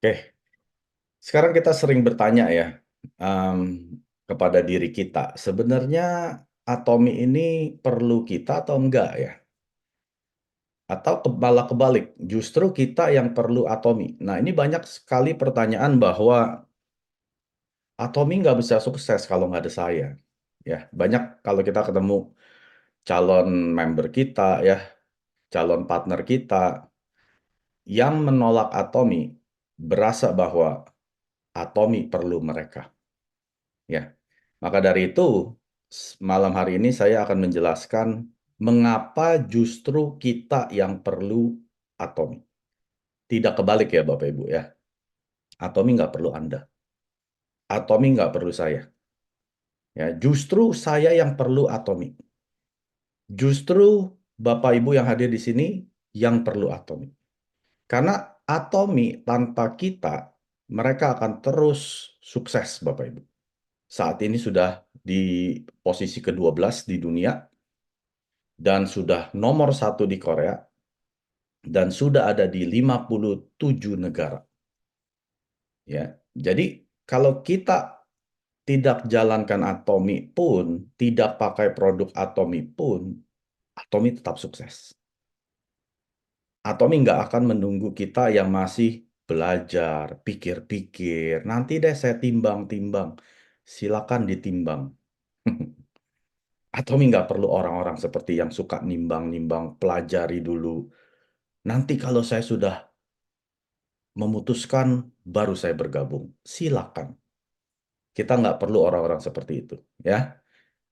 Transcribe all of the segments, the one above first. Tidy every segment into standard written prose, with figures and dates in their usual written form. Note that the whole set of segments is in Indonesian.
Oke, sekarang kita sering bertanya ya kepada diri kita, sebenarnya Atomi ini perlu kita atau enggak ya? Atau malah kebalik, justru kita yang perlu Atomi. Nah, ini banyak sekali pertanyaan bahwa Atomi nggak bisa sukses kalau nggak ada saya. Ya, banyak kalau kita ketemu calon member kita ya, calon partner kita yang menolak Atomi, berasa bahwa Atomi perlu mereka. Ya, maka dari itu malam hari ini saya akan menjelaskan mengapa justru kita yang perlu Atomi. Tidak kebalik ya Bapak Ibu ya. Atomi nggak perlu Anda. Atomi nggak perlu saya. Ya, justru saya yang perlu Atomi. Justru Bapak Ibu yang hadir di sini yang perlu Atomi. Karena Atomi tanpa kita, mereka akan terus sukses Bapak Ibu. Saat ini sudah di posisi ke-12 di dunia, dan sudah nomor 1 di Korea, dan sudah ada di 57 negara. Ya, jadi kalau kita tidak jalankan Atomi pun, tidak pakai produk Atomi pun, Atomi tetap sukses. Atomi nggak akan menunggu kita yang masih belajar, pikir-pikir. Nanti deh saya timbang-timbang. Silakan ditimbang. Atomi nggak perlu orang-orang seperti yang suka nimbang-nimbang, pelajari dulu. Nanti kalau saya sudah memutuskan, baru saya bergabung. Silakan. Kita nggak perlu orang-orang seperti itu. Ya,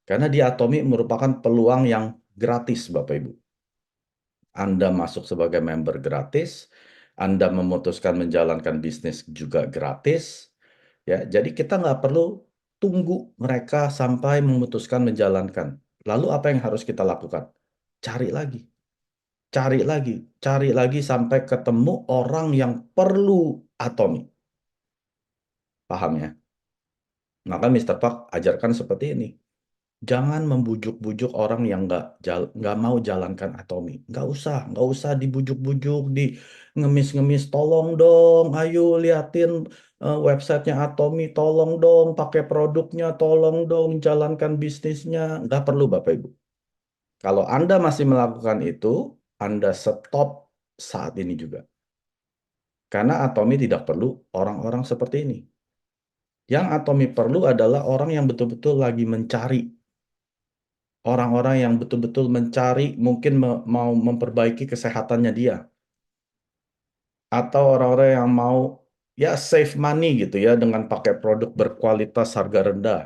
karena di Atomi merupakan peluang yang gratis, Bapak Ibu. Anda masuk sebagai member gratis, Anda memutuskan menjalankan bisnis juga gratis. Ya, jadi kita nggak perlu tunggu mereka sampai memutuskan menjalankan. Lalu apa yang harus kita lakukan? Cari lagi, cari lagi, cari lagi sampai ketemu orang yang perlu Atomi. Paham ya? Maka Mister Park ajarkan seperti ini. Jangan membujuk-bujuk orang yang nggak mau jalankan Atomi. Nggak usah dibujuk-bujuk, di ngemis-ngemis. Tolong dong, ayo liatin websitenya Atomi. Tolong dong, pakai produknya. Tolong dong, jalankan bisnisnya. Nggak perlu Bapak Ibu. Kalau Anda masih melakukan itu, Anda stop saat ini juga. Karena Atomi tidak perlu orang-orang seperti ini. Yang Atomi perlu adalah orang yang betul-betul lagi mencari. Orang-orang yang betul-betul mencari, mungkin mau memperbaiki kesehatannya dia. Atau orang-orang yang mau ya save money gitu ya dengan pakai produk berkualitas harga rendah.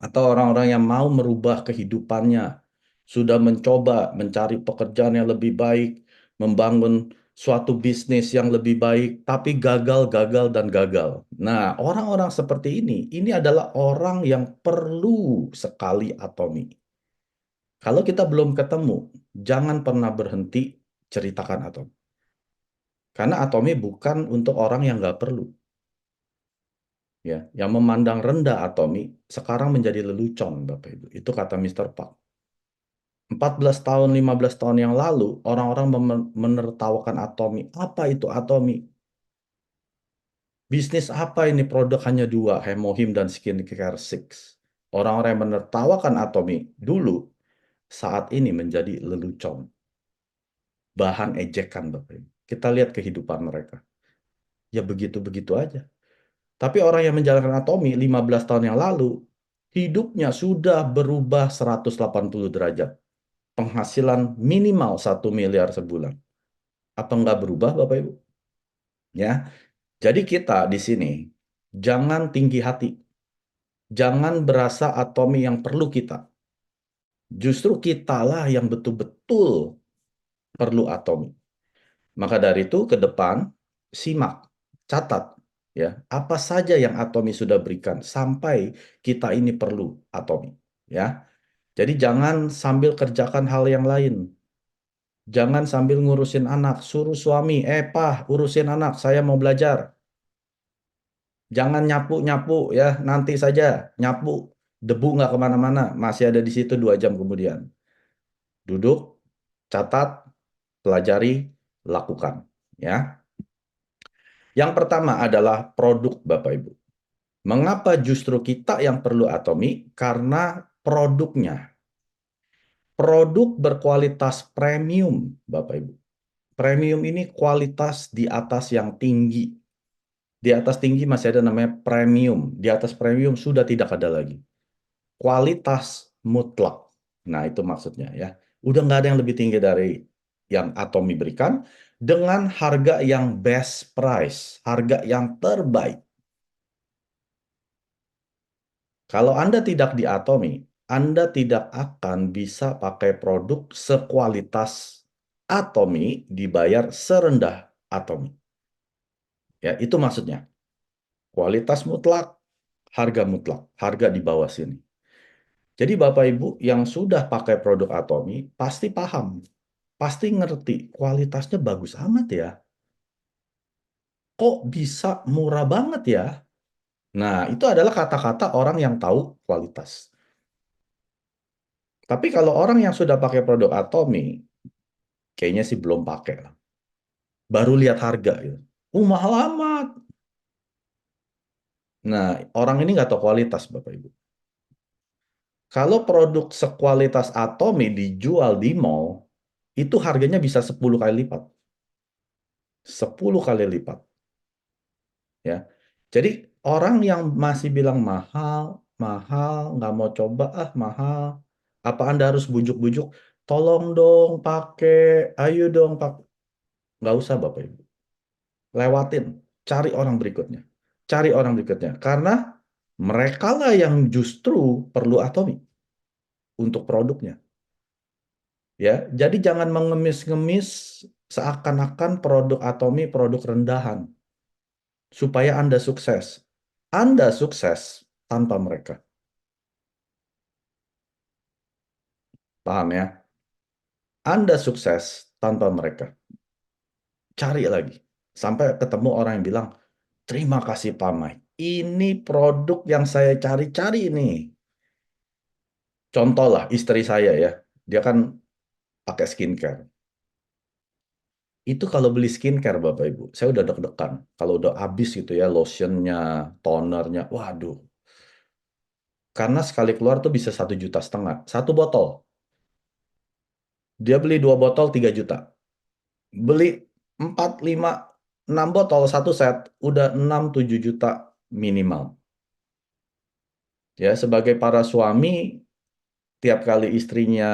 Atau orang-orang yang mau merubah kehidupannya. Sudah mencoba mencari pekerjaan yang lebih baik, membangun suatu bisnis yang lebih baik, tapi gagal, gagal, dan gagal. Nah, orang-orang seperti ini adalah orang yang perlu sekali Atomi. Kalau kita belum ketemu, jangan pernah berhenti ceritakan Atomi. Karena Atomi bukan untuk orang yang nggak perlu. Ya, yang memandang rendah Atomi sekarang menjadi lelucon, Bapak Ibu. Itu kata Mister Park. 14 tahun, 15 tahun yang lalu, orang-orang menertawakan Atomi. Apa itu Atomi? Bisnis apa ini? Produk hanya dua, Hemohim dan Skincare Six. Orang-orang yang menertawakan Atomi dulu, saat ini menjadi lelucon. Bahan ejekan, Bapak Ibu. Kita lihat kehidupan mereka. Ya begitu-begitu aja. Tapi orang yang menjalankan Atomi 15 tahun yang lalu, hidupnya sudah berubah 180 derajat. Penghasilan minimal 1 miliar sebulan. Apa nggak berubah, Bapak Ibu? Ya, jadi kita di sini jangan tinggi hati. Jangan berasa Atomi yang perlu kita. Justru kitalah yang betul-betul perlu Atomi. Maka dari itu ke depan simak, catat ya, apa saja yang Atomi sudah berikan sampai kita ini perlu Atomi ya. Jadi jangan sambil kerjakan hal yang lain. Jangan sambil ngurusin anak, suruh suami, Pak, urusin anak, saya mau belajar. Jangan nyapu-nyapu ya, nanti saja nyapu. Debu nggak kemana-mana, masih ada di situ 2 jam kemudian. Duduk, catat, pelajari, lakukan ya. Yang pertama adalah produk, Bapak Ibu. Mengapa justru kita yang perlu Atomi? Karena produknya. Produk berkualitas premium, Bapak Ibu. Premium ini kualitas di atas yang tinggi. Di atas tinggi masih ada namanya premium. Di atas premium sudah tidak ada lagi. Kualitas mutlak. Nah, itu maksudnya ya. Udah nggak ada yang lebih tinggi dari yang Atomi berikan dengan harga yang best price, harga yang terbaik. Kalau Anda tidak di Atomi, Anda tidak akan bisa pakai produk sekualitas Atomi dibayar serendah Atomi. Ya, itu maksudnya. Kualitas mutlak, harga mutlak, harga di bawah sini. Jadi Bapak Ibu yang sudah pakai produk Atomi pasti paham, pasti ngerti kualitasnya bagus amat ya. Kok bisa murah banget ya? Nah, itu adalah kata-kata orang yang tahu kualitas. Tapi kalau orang yang sudah pakai produk Atomi, kayaknya sih belum pakai lah. Baru lihat harga gitu. Mahal amat. Nah, orang ini nggak tahu kualitas, Bapak Ibu. Kalau produk sekualitas Atomi dijual di mall, itu harganya bisa 10 kali lipat. 10 kali lipat. Ya. Jadi orang yang masih bilang mahal, mahal, nggak mau coba, mahal. Apa Anda harus bujuk-bujuk? Tolong dong pakai, ayo dong pakai. Nggak usah Bapak Ibu. Lewatin, cari orang berikutnya. Cari orang berikutnya. Karena mereka lah yang justru perlu Atomi untuk produknya. Ya, jadi jangan mengemis-ngemis seakan-akan produk Atomi produk rendahan supaya Anda sukses. Anda sukses tanpa mereka. Paham ya? Anda sukses tanpa mereka. Cari lagi. Sampai ketemu orang yang bilang, terima kasih Pak Mai. Ini produk yang saya cari-cari ini. Contoh lah istri saya ya. Dia kan pakai skincare. Itu kalau beli skincare Bapak Ibu, saya udah deg-degan. Kalau udah habis gitu ya, lotionnya, tonernya, waduh. Karena sekali keluar tuh bisa 1,5 juta. Satu botol. Dia beli 2 botol 3 juta. Beli 4, 5, 6 botol satu set, udah 6, 7 juta minimal. Ya, sebagai para suami, tiap kali istrinya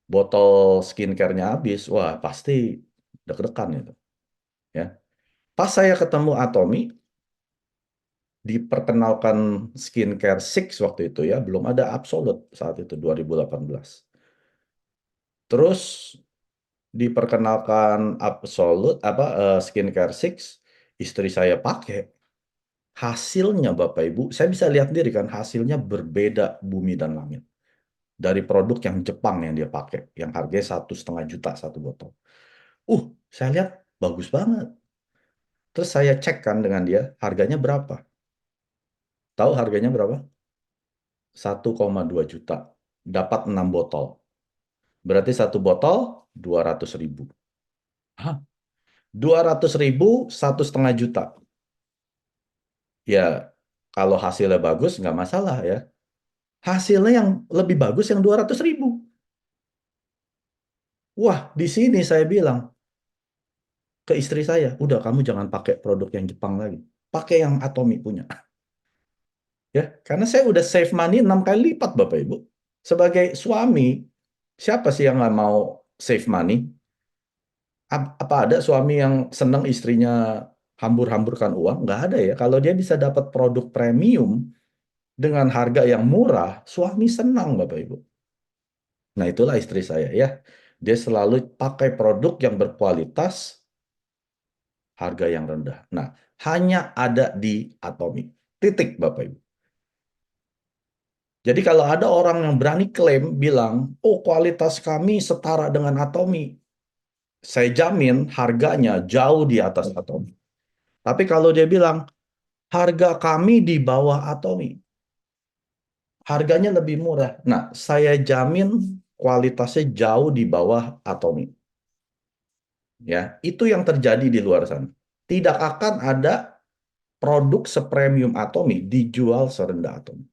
botol skincare-nya habis, wah pasti deg-degan itu. Ya. Pas saya ketemu Atomi, diperkenalkan skincare Six waktu itu ya, belum ada Absolute saat itu 2018. Terus diperkenalkan Absolute skincare Six, istri saya pakai, hasilnya Bapak Ibu, saya bisa lihat sendiri kan hasilnya berbeda bumi dan langit. Dari produk yang Jepang yang dia pakai, yang harganya 1,5 juta satu botol. Saya lihat bagus banget. Terus saya cek kan dengan dia, harganya berapa? Tahu harganya berapa? 1,2 juta. Dapat 6 botol. Berarti satu botol 200.000. Hah? 200.000, 1,5 juta. Ya, kalau hasilnya bagus, nggak masalah ya. Hasilnya yang lebih bagus yang 200.000. Wah, di sini saya bilang ke istri saya, udah kamu jangan pakai produk yang Jepang lagi. Pakai yang Atomi punya. Ya, karena saya udah save money 6 kali lipat, Bapak Ibu. Sebagai suami, siapa sih yang nggak mau save money? Apa ada suami yang senang istrinya hambur-hamburkan uang? Nggak ada ya. Kalau dia bisa dapat produk premium dengan harga yang murah, suami senang, Bapak Ibu. Nah, itulah istri saya ya. Dia selalu pakai produk yang berkualitas, harga yang rendah. Nah, hanya ada di Atomi. Titik, Bapak Ibu. Jadi kalau ada orang yang berani klaim bilang, oh kualitas kami setara dengan Atomi, saya jamin harganya jauh di atas Atomi. Tapi kalau dia bilang, harga kami di bawah Atomi, harganya lebih murah. Nah, saya jamin kualitasnya jauh di bawah Atomi. Ya, itu yang terjadi di luar sana. Tidak akan ada produk sepremium Atomi dijual serendah Atomi.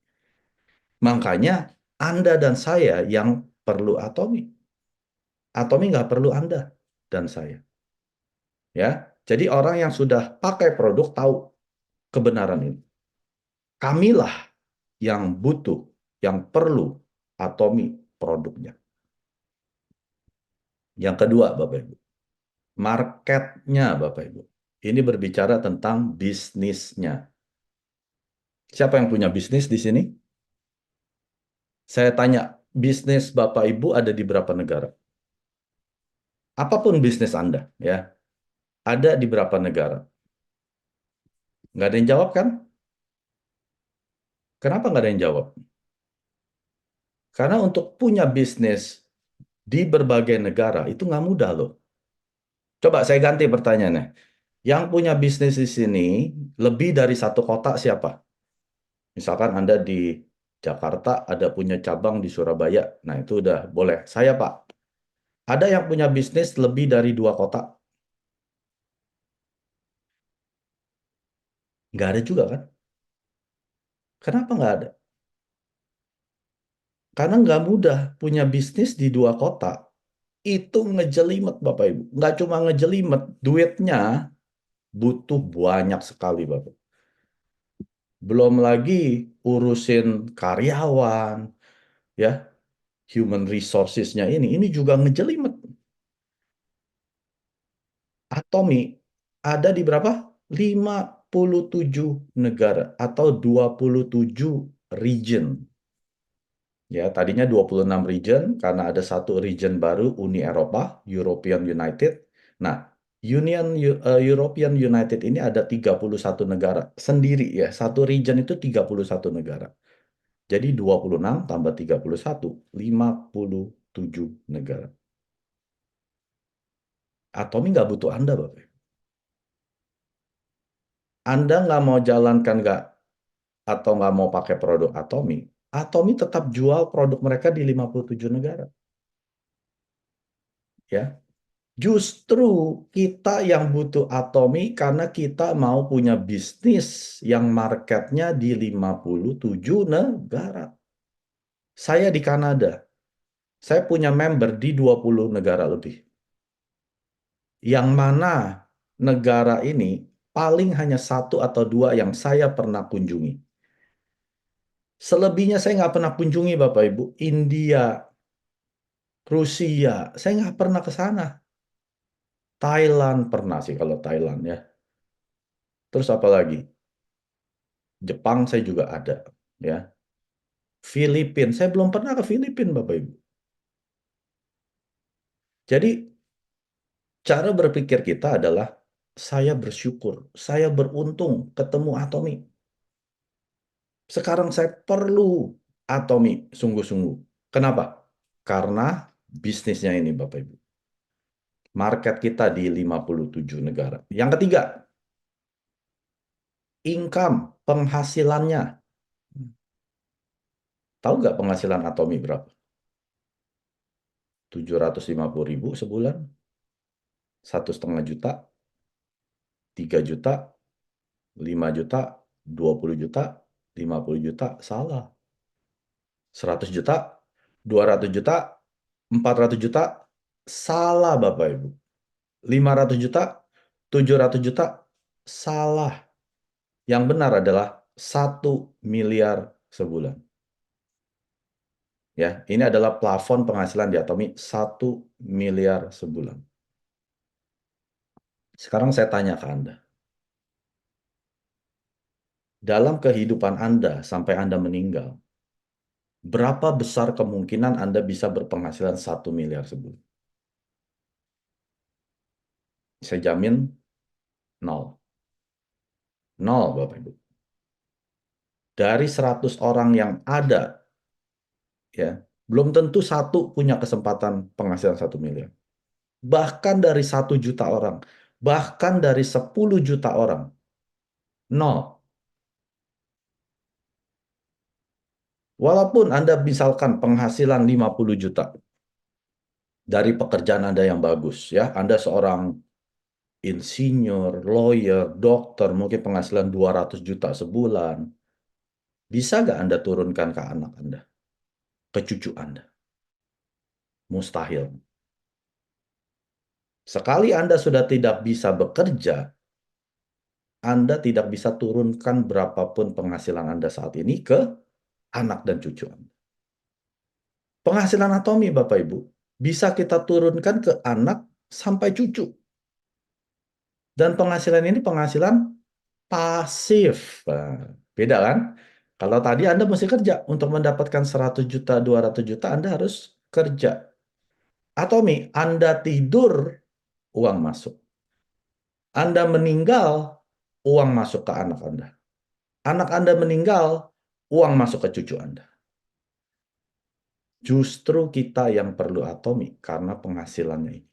Makanya Anda dan saya yang perlu Atomi. Atomi nggak perlu Anda dan saya. Ya, jadi orang yang sudah pakai produk tahu kebenaran ini. Kamilah yang butuh, yang perlu Atomi produknya. Yang kedua, Bapak Ibu, marketnya, Bapak Ibu. Ini berbicara tentang bisnisnya. Siapa yang punya bisnis di sini? Saya tanya, bisnis Bapak Ibu ada di berapa negara? Apapun bisnis Anda, ya, ada di berapa negara? Nggak ada yang jawab kan? Kenapa nggak ada yang jawab? Karena untuk punya bisnis di berbagai negara itu nggak mudah loh. Coba saya ganti pertanyaannya. Yang punya bisnis di sini lebih dari satu kota siapa? Misalkan Anda di Jakarta, ada punya cabang di Surabaya. Nah, itu udah boleh. Saya, Pak. Ada yang punya bisnis lebih dari dua kota? Nggak ada juga kan? Kenapa nggak ada? Karena nggak mudah punya bisnis di dua kota. Itu ngejelimet, Bapak Ibu. Nggak cuma ngejelimet, duitnya butuh banyak sekali, Bapak. Belum lagi urusin karyawan, ya, human resources-nya ini juga ngejelimet. Atomi ada di berapa? 57 negara atau 27 region. Ya, tadinya 26 region karena ada satu region baru Uni Eropa, European United. Nah, European United ini ada 31 negara sendiri ya. Satu region itu 31 negara. Jadi 26 tambah 31, 57 negara. Atomi nggak butuh Anda, Bapak. Anda nggak mau jalankan nggak atau nggak mau pakai produk Atomi, Atomi tetap jual produk mereka di 57 negara. Ya, justru kita yang butuh Atomi karena kita mau punya bisnis yang marketnya di 57 negara. Saya di Kanada, saya punya member di 20 negara lebih. Yang mana negara ini paling hanya satu atau dua yang saya pernah kunjungi. Selebihnya saya nggak pernah kunjungi, Bapak Ibu. India, Rusia, saya nggak pernah ke sana. Thailand pernah sih kalau Thailand ya. Terus apa lagi? Jepang saya juga ada, ya. Filipina, saya belum pernah ke Filipina, Bapak Ibu. Jadi cara berpikir kita adalah saya bersyukur, saya beruntung ketemu Atomi. Sekarang saya perlu Atomi sungguh-sungguh. Kenapa? Karena bisnisnya ini, Bapak Ibu. Market kita di 57 negara. Yang ketiga, income, penghasilannya. Tahu nggak penghasilan Atomi berapa? 750.000 sebulan, 1,5 juta, 3 juta, 5 juta, 20 juta, 50 juta, salah. 100 juta, 200 juta, 400 juta, salah Bapak Ibu. 500 juta, 700 juta, salah. Yang benar adalah 1 miliar sebulan. Ya, ini adalah plafon penghasilan di Atomi 1 miliar sebulan. Sekarang saya tanya ke Anda. Dalam kehidupan Anda sampai Anda meninggal, berapa besar kemungkinan Anda bisa berpenghasilan 1 miliar sebulan? Saya jamin nol. Nol, Bapak Ibu. Dari 100 orang yang ada, ya, belum tentu satu punya kesempatan penghasilan 1 miliar. Bahkan dari 1 juta orang, bahkan dari 10 juta orang, nol. Walaupun Anda misalkan penghasilan 50 juta dari pekerjaan Anda yang bagus, ya, Anda seorang insinyur, lawyer, dokter, mungkin penghasilan 200 juta sebulan. Bisa nggak Anda turunkan ke anak Anda, ke cucu Anda? Mustahil. Sekali Anda sudah tidak bisa bekerja, Anda tidak bisa turunkan berapapun penghasilan Anda saat ini ke anak dan cucu Anda. Penghasilan atomi, Bapak Ibu, bisa kita turunkan ke anak sampai cucu. Dan penghasilan ini penghasilan pasif. Nah, beda kan? Kalau tadi Anda mesti kerja. Untuk mendapatkan 100 juta, 200 juta, Anda harus kerja. Atomi, Anda tidur, uang masuk. Anda meninggal, uang masuk ke anak Anda. Anak Anda meninggal, uang masuk ke cucu Anda. Justru kita yang perlu atomi karena penghasilannya ini.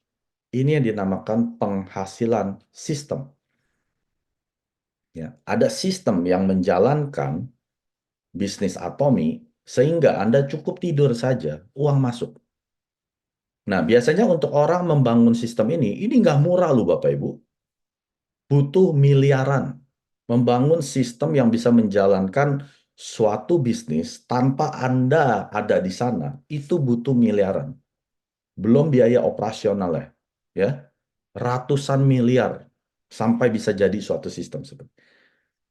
Ini yang dinamakan penghasilan sistem. Ya, ada sistem yang menjalankan bisnis atomi sehingga Anda cukup tidur saja, uang masuk. Nah, biasanya untuk orang membangun sistem ini nggak murah loh Bapak Ibu. Butuh miliaran. Membangun sistem yang bisa menjalankan suatu bisnis tanpa Anda ada di sana, itu butuh miliaran. Belum biaya operasional ya. Ya, ratusan miliar sampai bisa jadi suatu sistem seperti ini.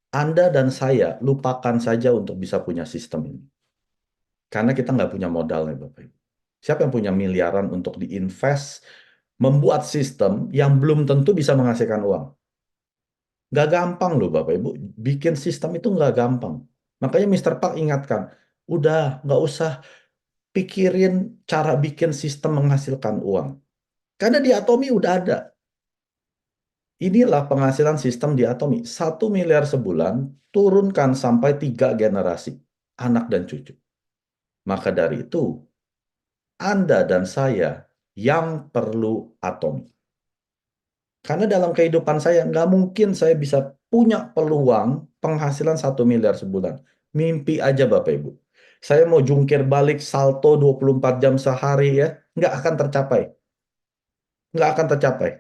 Anda dan saya lupakan saja untuk bisa punya sistem ini. Karena kita nggak punya modalnya, Bapak Ibu. Siapa yang punya miliaran untuk diinvest, membuat sistem yang belum tentu bisa menghasilkan uang? Nggak gampang loh, Bapak Ibu. Bikin sistem itu nggak gampang. Makanya Mr. Park ingatkan, udah nggak usah pikirin cara bikin sistem menghasilkan uang. Karena di Atomi udah ada. Inilah penghasilan sistem di Atomi. 1 miliar sebulan, turunkan sampai 3 generasi, anak dan cucu. Maka dari itu, Anda dan saya yang perlu Atomi. Karena dalam kehidupan saya, nggak mungkin saya bisa punya peluang penghasilan 1 miliar sebulan. Mimpi aja Bapak Ibu. Saya mau jungkir balik salto 24 jam sehari ya, nggak akan tercapai. Nggak akan tercapai.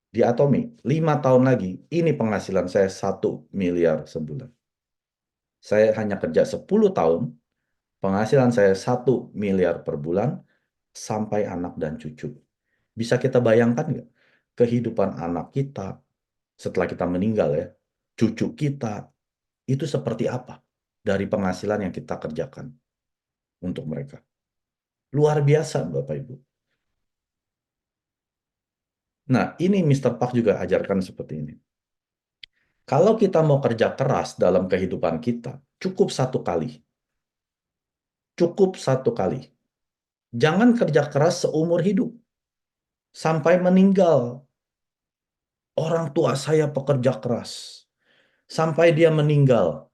Di Atomi, 5 tahun lagi, ini penghasilan saya 1 miliar sebulan. Saya hanya kerja 10 tahun, penghasilan saya 1 miliar per bulan, sampai anak dan cucu. Bisa kita bayangkan nggak? Kehidupan anak kita setelah kita meninggal ya, cucu kita, itu seperti apa dari penghasilan yang kita kerjakan untuk mereka. Luar biasa Bapak Ibu. Nah, ini Mr. Park juga ajarkan seperti ini. Kalau kita mau kerja keras dalam kehidupan kita, cukup 1 kali. Cukup 1 kali. Jangan kerja keras seumur hidup. Sampai meninggal. Orang tua saya pekerja keras. Sampai dia meninggal.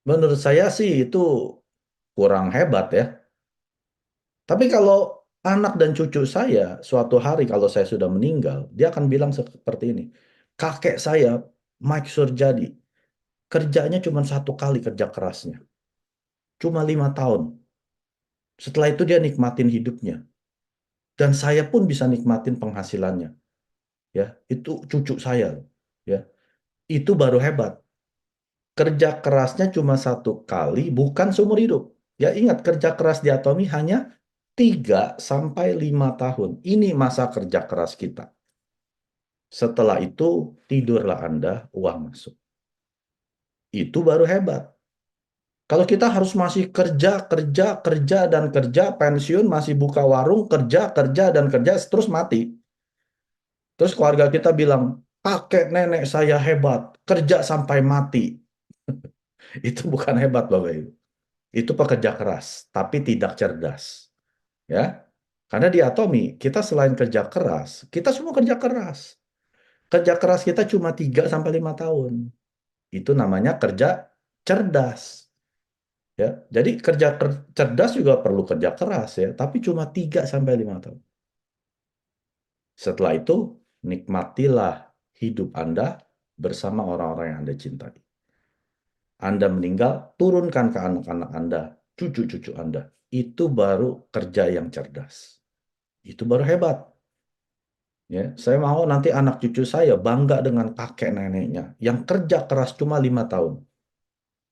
Menurut saya sih itu kurang hebat ya. Tapi kalau anak dan cucu saya, suatu hari kalau saya sudah meninggal, dia akan bilang seperti ini. Kakek saya, Mike Surjadi, kerjanya cuma 1 kali kerja kerasnya. Cuma 5 tahun. Setelah itu dia nikmatin hidupnya. Dan saya pun bisa nikmatin penghasilannya. Ya, itu cucu saya. Ya, itu baru hebat. Kerja kerasnya cuma 1 kali, bukan seumur hidup. Ya ingat, kerja keras di Atomi hanya 3 sampai 5 tahun. Ini masa kerja keras kita. Setelah itu, tidurlah Anda, uang masuk. Itu baru hebat. Kalau kita harus masih kerja, kerja, kerja, dan kerja, pensiun, masih buka warung, kerja, kerja, dan kerja, terus mati. Terus keluarga kita bilang, kakek nenek saya hebat, kerja sampai mati. Itu bukan hebat, Bapak Ibu. Itu pekerja keras, tapi tidak cerdas. Ya, karena di Atomi, kita selain kerja keras, kita semua kerja keras. Kerja keras kita cuma 3 sampai 5 tahun. Itu namanya kerja cerdas. Ya, jadi kerja cerdas juga perlu kerja keras ya, tapi cuma 3 sampai 5 tahun. Setelah itu, nikmatilah hidup Anda bersama orang-orang yang Anda cintai. Anda meninggal, turunkan ke anak-anak Anda, cucu-cucu Anda. Itu baru kerja yang cerdas. Itu baru hebat. Ya, saya mau nanti anak cucu saya bangga dengan kakek neneknya yang kerja keras cuma 5 tahun,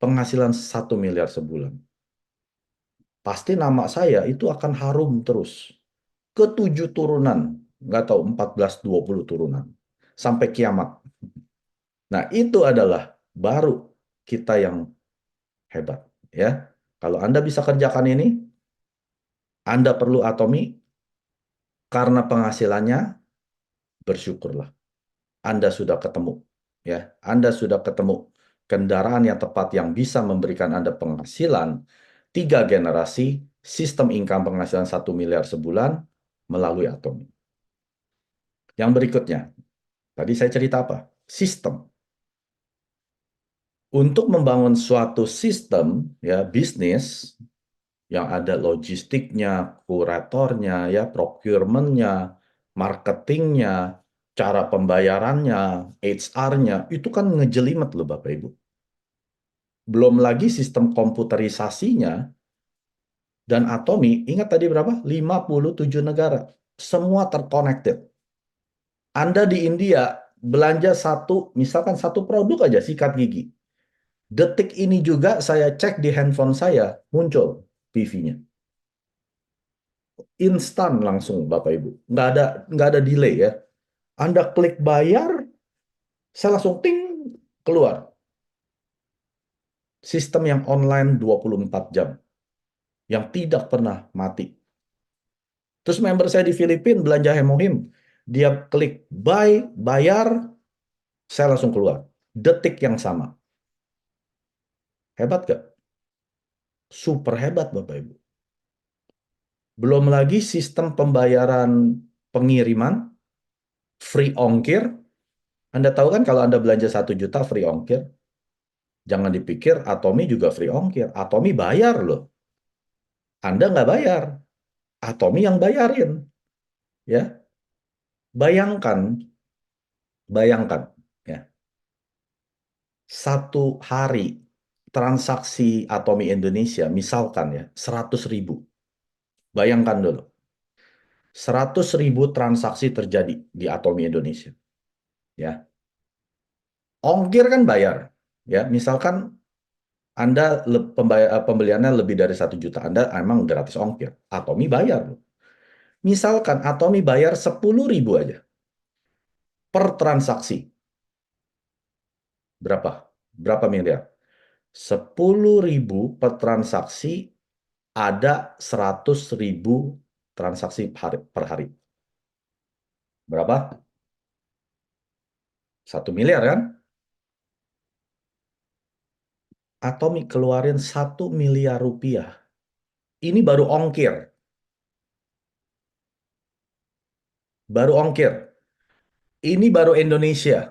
penghasilan 1 miliar sebulan. Pasti nama saya itu akan harum terus. Ketujuh turunan, nggak tahu 14, 20 turunan. Sampai kiamat. Nah, itu adalah baru kita yang hebat. Ya, kalau Anda bisa kerjakan ini, Anda perlu Atomi karena penghasilannya, bersyukurlah. Anda sudah ketemu. Ya, Anda sudah ketemu kendaraan yang tepat yang bisa memberikan Anda penghasilan 3 generasi, sistem income penghasilan 1 miliar sebulan melalui Atomi. Yang berikutnya, tadi saya cerita apa? Sistem. Untuk membangun suatu sistem ya bisnis yang ada logistiknya, kuratornya, ya procurement-nya, marketingnya, cara pembayarannya, HR-nya, itu kan ngejelimet loh Bapak Ibu. Belum lagi sistem komputerisasinya dan Atomi, ingat tadi berapa? 57 negara. Semua terconnected. Anda di India belanja misalkan satu produk aja, sikat gigi. Detik ini juga saya cek di handphone saya, muncul PV-nya. Instan langsung Bapak Ibu. Nggak ada delay ya. Anda klik bayar, saya langsung ting keluar. Sistem yang online 24 jam. Yang tidak pernah mati. Terus member saya di Filipina belanja Hemohim. Dia klik bayar, saya langsung keluar. Detik yang sama. Hebat gak? Super hebat Bapak Ibu. Belum lagi sistem pembayaran pengiriman, free ongkir. Anda tahu kan kalau Anda belanja 1 juta free ongkir? Jangan dipikir Atomi juga free ongkir. Atomi bayar loh. Anda nggak bayar. Atomi yang bayarin. Ya, bayangkan, bayangkan. Ya, satu hari transaksi Atomi Indonesia, misalkan ya, 100.000. Bayangkan dulu. 100.000 transaksi terjadi di Atomi Indonesia. Ya, ongkir kan bayar. Ya, misalkan Anda pembeliannya lebih dari 1 juta, Anda emang gratis ongkir. Atomi bayar. Misalkan Atomi bayar 10.000 aja per transaksi. Berapa? Berapa miliar? 10.000 per transaksi, ada 100.000 transaksi per hari. Berapa? 1 miliar kan? Atomi keluarin 1 miliar rupiah. Ini baru ongkir. Baru ongkir. Ini baru Indonesia.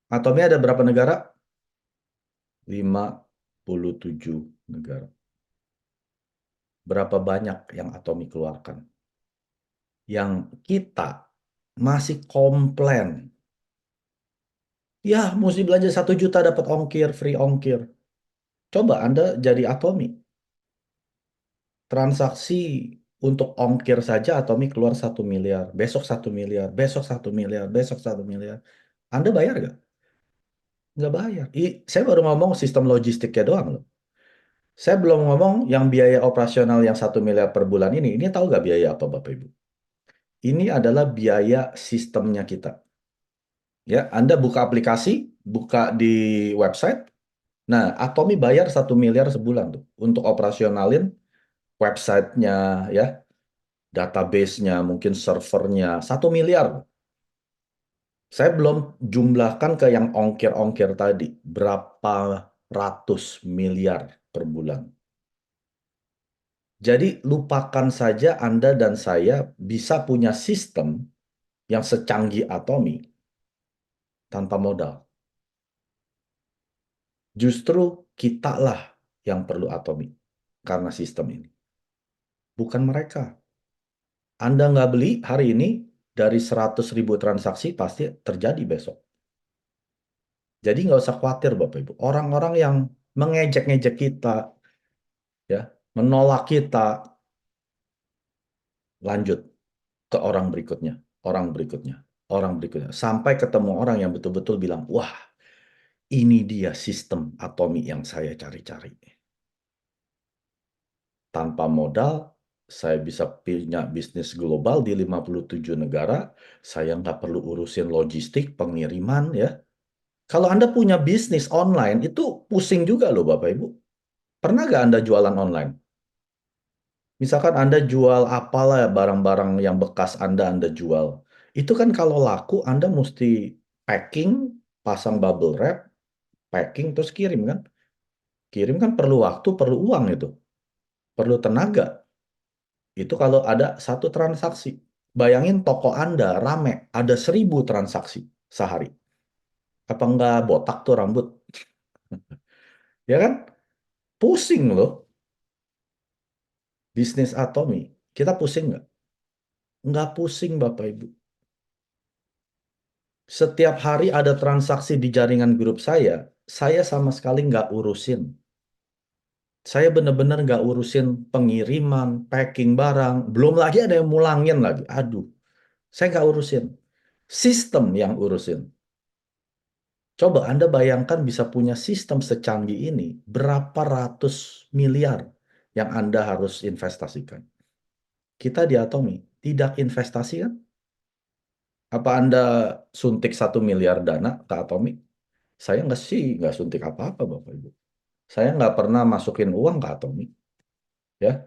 Atomi ada berapa negara? 57 negara. Berapa banyak yang Atomi keluarkan? Yang kita masih komplain. Ya, mesti belanja 1 juta dapat ongkir, free ongkir. Coba Anda jadi Atomi. Transaksi untuk ongkir saja Atomi keluar 1 miliar. Besok 1 miliar, besok 1 miliar, besok 1 miliar. Anda bayar nggak? Nggak bayar. Saya baru ngomong sistem logistiknya doang loh. Saya belum ngomong yang biaya operasional yang 1 miliar per bulan ini. Ini tahu nggak biaya apa Bapak Ibu? Ini adalah biaya sistemnya kita. Ya, Anda buka aplikasi, buka di website. Nah, Atomi bayar 1 miliar sebulan tuh untuk operasionalin websitenya, ya, database-nya, mungkin servernya, 1 miliar. Saya belum jumlahkan ke yang ongkir-ongkir tadi, berapa ratus miliar per bulan. Jadi lupakan saja Anda dan saya bisa punya sistem yang secanggih Atomi tanpa modal. Justru kitalah yang perlu Atomi karena sistem ini. Bukan mereka. Anda nggak beli hari ini, dari 100.000 transaksi pasti terjadi besok. Jadi nggak usah khawatir Bapak Ibu. Orang-orang yang mengejek-ngejek kita, ya, menolak kita, lanjut. ke orang berikutnya, orang berikutnya, orang berikutnya, sampai ketemu orang yang betul-betul bilang, wah, ini dia sistem Atomi yang saya cari-cari. Tanpa modal, saya bisa punya bisnis global di 57 negara, saya nggak perlu urusin logistik, pengiriman, ya. Kalau Anda punya bisnis online, itu pusing juga loh Bapak Ibu. Pernah nggak Anda jualan online? Misalkan Anda jual apalah ya barang-barang yang bekas Anda jual. Itu kan kalau laku Anda mesti packing, pasang bubble wrap, packing, terus kirim kan? Kirim kan perlu waktu, perlu uang itu. Perlu tenaga. Itu kalau ada satu transaksi. Bayangin toko Anda rame, ada 1.000 transaksi sehari. Apa nggak botak tuh rambut? Ya kan? Pusing loh. Bisnis Atomi. Kita pusing nggak? Nggak pusing Bapak Ibu. Setiap hari ada transaksi di jaringan grup saya sama sekali nggak urusin. Saya benar-benar nggak urusin pengiriman, packing barang, belum lagi ada yang mulangin lagi. Aduh, saya nggak urusin. Sistem yang urusin. Coba Anda bayangkan bisa punya sistem secanggih ini, berapa ratus miliar yang Anda harus investasikan. Kita di Atomi tidak investasi kan? Apa Anda suntik 1 miliar dana ke Atomi? Saya nggak suntik apa-apa Bapak Ibu. Saya nggak pernah masukin uang ke Atomi, ya.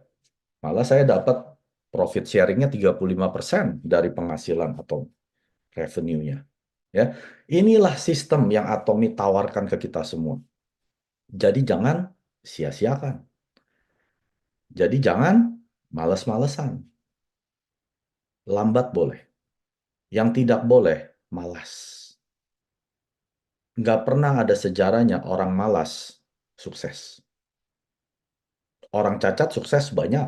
Malah saya dapat profit sharingnya 35% dari penghasilan atau revenue-nya. Ya, inilah sistem yang Atomi tawarkan ke kita semua. Jadi jangan sia-siakan. Jadi jangan males-malesan. Lambat boleh. Yang tidak boleh, malas. Nggak pernah ada sejarahnya orang malas sukses. Orang cacat sukses banyak.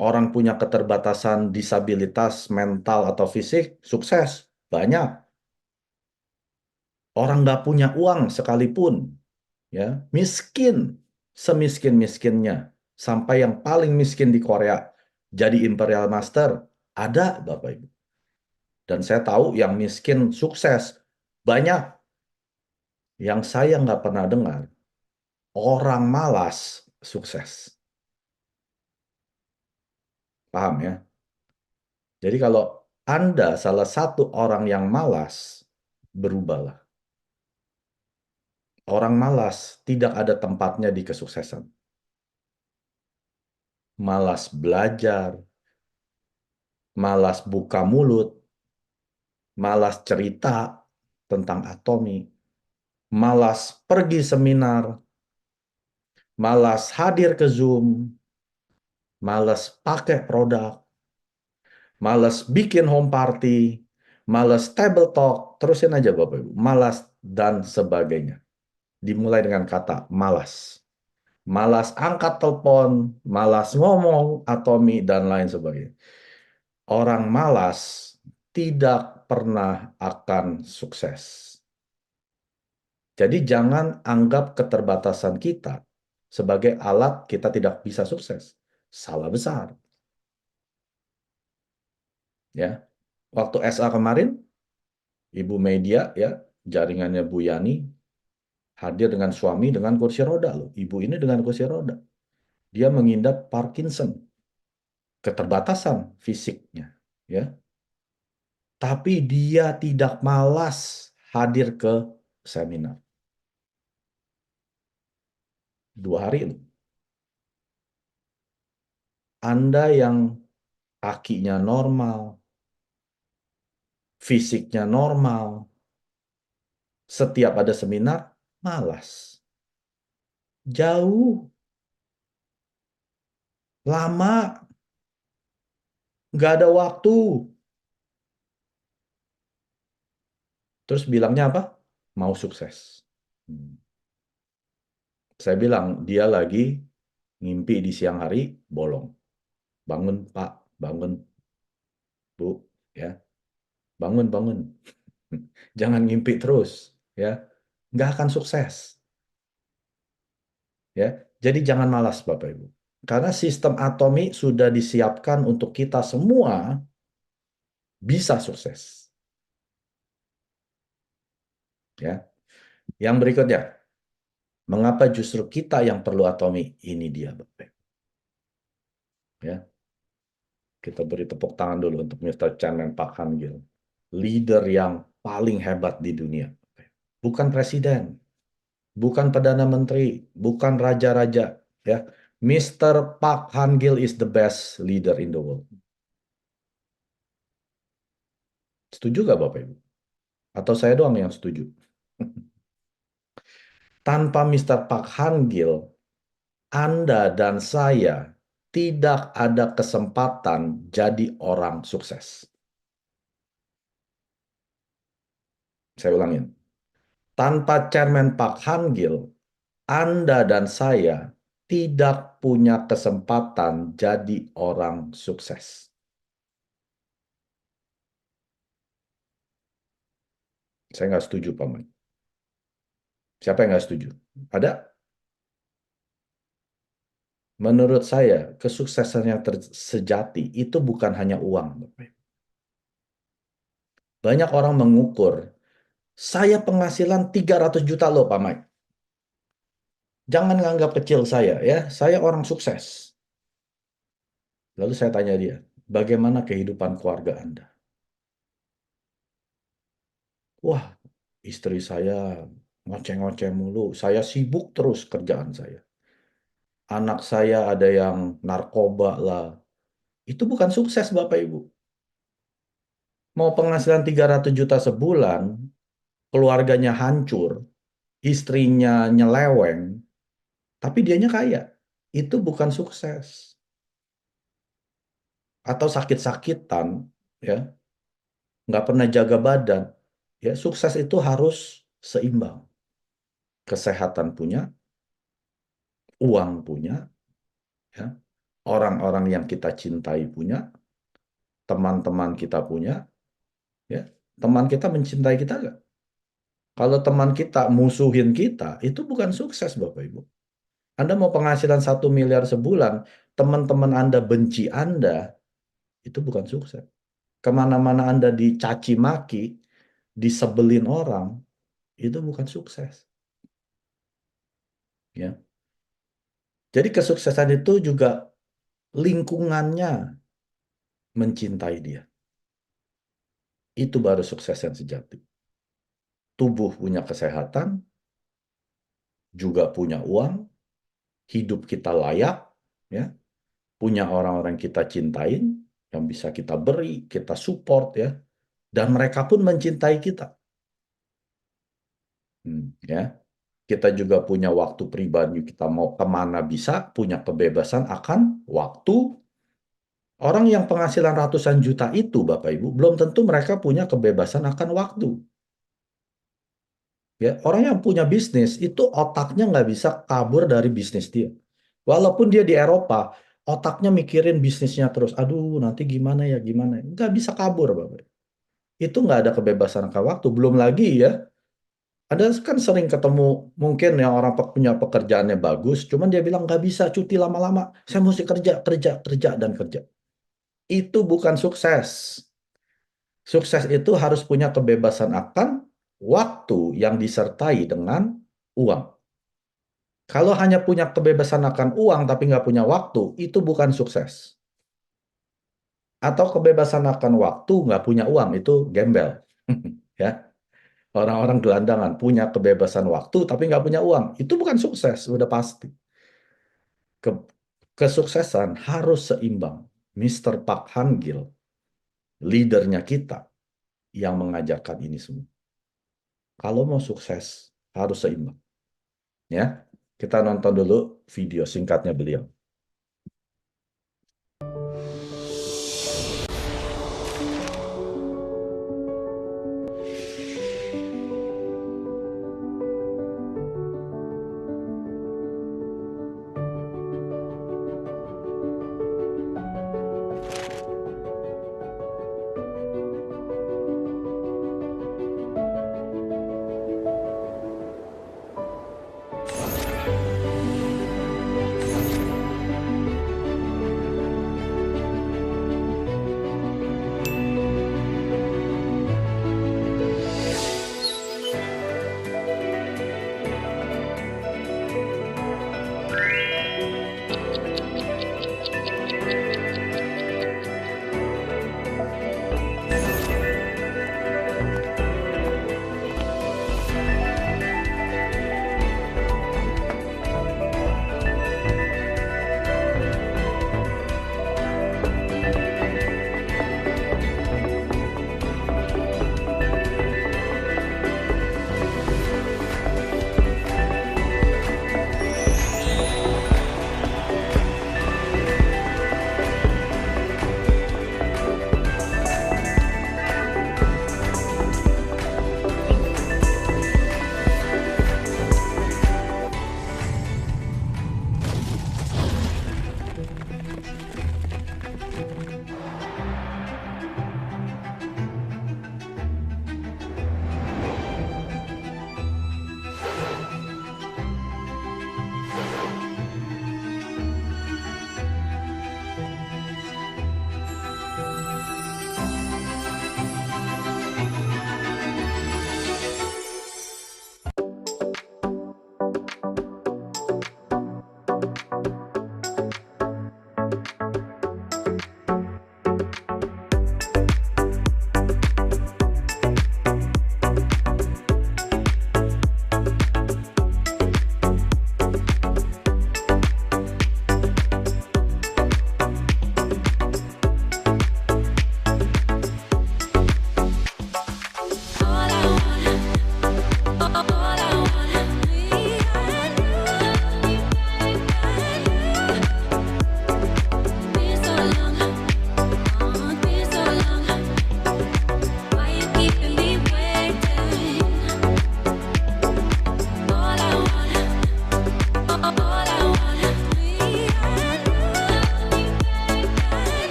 Orang punya keterbatasan disabilitas mental atau fisik, sukses. Banyak. Orang nggak punya uang sekalipun, ya miskin, semiskin-miskinnya. Sampai yang paling miskin di Korea, jadi Imperial Master, ada Bapak Ibu. Dan saya tahu yang miskin sukses, banyak. Yang saya nggak pernah dengar, orang malas sukses. Paham ya? Jadi kalau Anda salah satu orang yang malas, berubahlah. Orang malas tidak ada tempatnya di kesuksesan. Malas belajar, malas buka mulut, malas cerita tentang Atomi, malas pergi seminar, malas hadir ke Zoom, malas pakai produk, malas bikin home party, malas table talk, terusin aja Bapak Ibu, malas dan sebagainya. Dimulai dengan kata malas. Malas angkat telepon, malas ngomong, Atomi, dan lain sebagainya. Orang malas tidak pernah akan sukses. Jadi jangan anggap keterbatasan kita sebagai alat kita tidak bisa sukses. Salah besar. Ya, waktu SA kemarin, Ibu Media ya, jaringannya Bu Yani hadir dengan suami dengan kursi roda loh. Ibu ini dengan kursi roda. Dia mengidap Parkinson, keterbatasan fisiknya, ya. Tapi dia tidak malas hadir ke seminar. 2 hari loh. Anda yang kakinya normal, fisiknya normal, setiap ada seminar, malas. Jauh, lama, nggak ada waktu. Terus bilangnya apa? Mau sukses. Hmm. Saya bilang, dia lagi ngimpi di siang hari, bolong. Bangun, Pak. Bangun, Bu. Ya, bangun, bangun. Jangan ngimpi terus. Ya, nggak akan sukses. Ya, jadi jangan malas, Bapak Ibu. Karena sistem Atomi sudah disiapkan untuk kita semua bisa sukses. Ya. Yang berikutnya, mengapa justru kita yang perlu Atomi? Ini dia, Bapak. Ya, kita beri tepuk tangan dulu untuk Mr. Chairman Pak Han Gil. Leader yang paling hebat di dunia. Bukan presiden, bukan perdana menteri, bukan raja-raja. Ya, Mr. Pak Han Gil is the best leader in the world. Setuju gak Bapak Ibu? Atau saya doang yang setuju? Tanpa Mr. Pak Han Gil, Anda dan saya tidak ada kesempatan jadi orang sukses. Saya ulangin. Tanpa Chairman Pak Han Gil, Anda dan saya tidak punya kesempatan jadi orang sukses. Saya nggak setuju, Pak Mike. Siapa yang nggak setuju? Ada? Menurut saya, kesuksesan yang sejati itu bukan hanya uang. Banyak orang mengukur, saya penghasilan 300 juta loh, Pak Mike. Jangan nganggap kecil saya orang sukses. Lalu saya tanya dia, bagaimana kehidupan keluarga Anda? Wah, istri saya ngoceh-ngoceh mulu, saya sibuk terus kerjaan saya. Anak saya ada yang narkoba lah. Itu bukan sukses, Bapak Ibu. Mau penghasilan 300 juta sebulan, keluarganya hancur, istrinya nyeleweng, tapi dianya kaya. Itu bukan sukses. Atau sakit-sakitan, ya, nggak pernah jaga badan. Ya, sukses itu harus seimbang. Kesehatan punya, uang punya, ya, orang-orang yang kita cintai punya, teman-teman kita punya, ya, teman kita mencintai kita nggak? Kalau teman kita musuhin kita, itu bukan sukses, Bapak Ibu. Anda mau penghasilan 1 miliar sebulan, teman-teman Anda benci Anda, itu bukan sukses. Kemana-mana Anda dicaci maki, disebelin orang, itu bukan sukses. Ya. Jadi kesuksesan itu juga lingkungannya mencintai dia. Itu baru sukses yang sejati. Tubuh punya kesehatan, juga punya uang, hidup kita layak, ya, punya orang-orang kita cintain, yang bisa kita beri, kita support, ya, dan mereka pun mencintai kita. Ya, kita juga punya waktu pribadi, kita mau kemana bisa, punya kebebasan akan waktu. Orang yang penghasilan ratusan juta itu, Bapak Ibu, belum tentu mereka punya kebebasan akan waktu. Ya, orang yang punya bisnis itu otaknya nggak bisa kabur dari bisnis dia. Walaupun dia di Eropa, otaknya mikirin bisnisnya terus. Aduh, nanti gimana ya, gimana? Nggak bisa kabur, Bapak. Itu nggak ada kebebasan ke waktu. Belum lagi ya, ada kan sering ketemu mungkin yang orang punya pekerjaannya bagus, cuman dia bilang nggak bisa cuti lama-lama. Saya mesti kerja, kerja, kerja, dan kerja. Itu bukan sukses. Sukses itu harus punya kebebasan akan waktu yang disertai dengan uang. Kalau hanya punya kebebasan akan uang tapi nggak punya waktu, itu bukan sukses. Atau kebebasan akan waktu nggak punya uang, itu gembel. Ya, orang-orang gelandangan punya kebebasan waktu tapi nggak punya uang, itu bukan sukses, udah pasti. Kesuksesan harus seimbang. Mr. Park Han-gil, leadernya kita, yang mengajarkan ini semua. Kalau mau sukses, harus seimbang. Ya, kita nonton dulu video singkatnya beliau.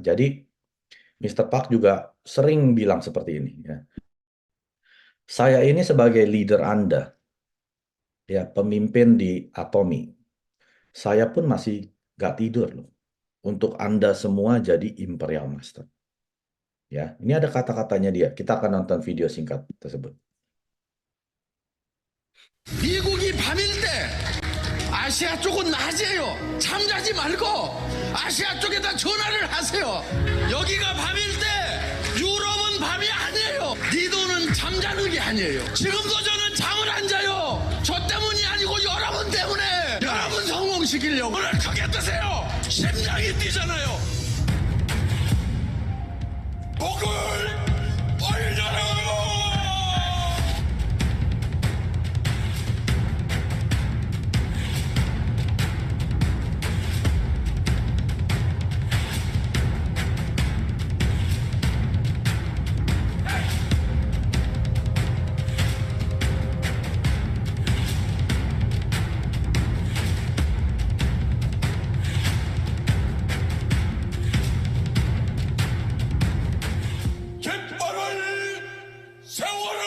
Jadi Mr. Park juga sering bilang seperti ini ya. Saya ini sebagai leader Anda, ya pemimpin di Atomi, saya pun masih nggak tidur loh untuk Anda semua jadi Imperial Master. Ya, ini ada kata-katanya dia. Kita akan nonton video singkat tersebut. 미국이 밤일 때 아시아 쪽은 낮이에요. 잠자지 말고 아시아 쪽에다 전화를 하세요. 여기가 밤일 때 유럽은 밤이 아니에요. 니도는 잠자는 게 아니에요. 지금도 저는 잠을 안 자요. 저 때문이 아니고 여러분 때문에. 여러분 성공시키려고 오늘 크게 뜨세요. 심장이 뛰잖아요. 목을 벌려라. 깃발을 세워라!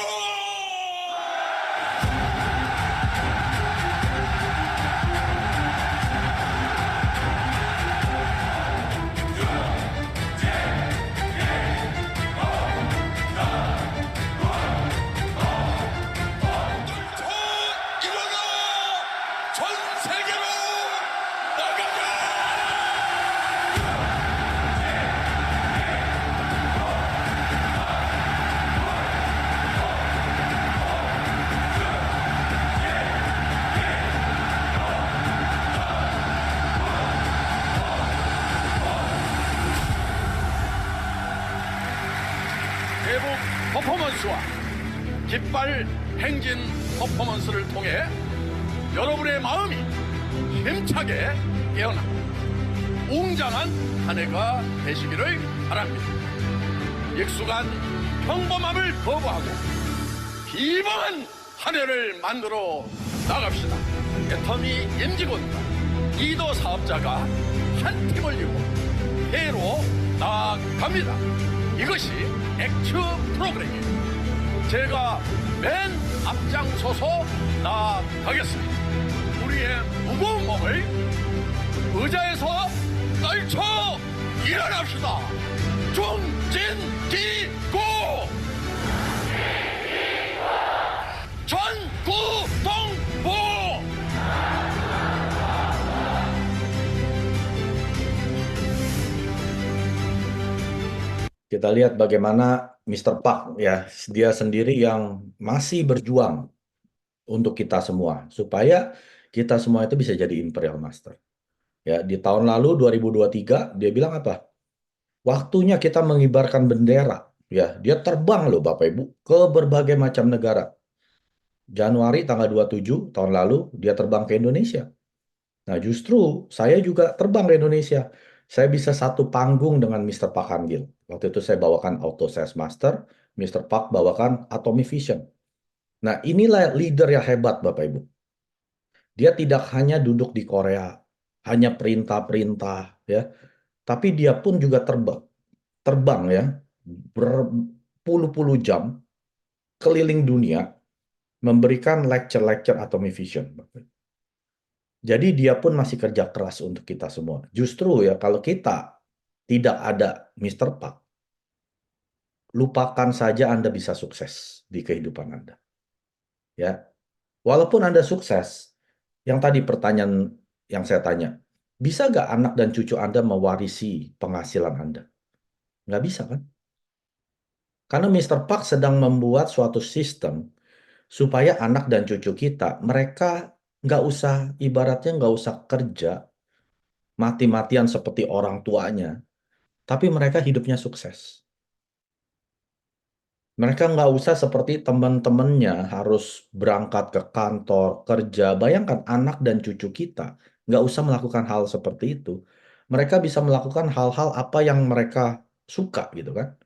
일어나! 전 세계로 나가라! 대북 퍼포먼스와 깃발 행진 퍼포먼스를 통해 여러분의 마음이 힘차게 깨어나 웅장한 한 해가 되시기를 바랍니다. 익숙한 평범함을 거부하고 비범한 한 해를 만들어 나갑시다. 애터미 임직원과 리더 사업자가 한 팀을 이루고 해로 나아갑니다. 이것이 액츠 프로그램입니다. 제가 맨 앞장서서 나아가겠습니다. 우리의 무거운 몸을 의자에서 떨쳐 일어납시다. 중진기고 전구동보. Kita lihat bagaimana Mr. Park ya, dia sendiri yang masih berjuang untuk kita semua supaya kita semua itu bisa jadi Imperial Master. Ya, di tahun lalu 2023 dia bilang apa? Waktunya kita mengibarkan bendera. Ya, dia terbang loh Bapak Ibu ke berbagai macam negara. Januari tanggal 27 tahun lalu dia terbang ke Indonesia. Nah, justru saya juga terbang ke Indonesia. Saya bisa satu panggung dengan Mr. Park Han-gil. Waktu itu saya bawakan Auto Sales Master, Mr. Park bawakan Atomic Vision. Nah, inilah leader yang hebat, Bapak Ibu. Dia tidak hanya duduk di Korea, hanya perintah-perintah, ya, tapi dia pun juga terbang ya, berpuluh-puluh jam keliling dunia, memberikan lecture-lecture Atomic Vision, Bapak Ibu. Jadi dia pun masih kerja keras untuk kita semua. Justru ya kalau kita tidak ada Mr. Park, lupakan saja Anda bisa sukses di kehidupan Anda. Ya, walaupun Anda sukses, yang tadi pertanyaan yang saya tanya, bisa nggak anak dan cucu Anda mewarisi penghasilan Anda? Nggak bisa kan? Karena Mr. Park sedang membuat suatu sistem supaya anak dan cucu kita, mereka nggak usah, ibaratnya nggak usah kerja mati-matian seperti orang tuanya, tapi mereka hidupnya sukses. Mereka nggak usah seperti teman-temannya harus berangkat ke kantor, kerja. Bayangkan anak dan cucu kita nggak usah melakukan hal seperti itu. Mereka bisa melakukan hal-hal apa yang mereka suka gitu kan.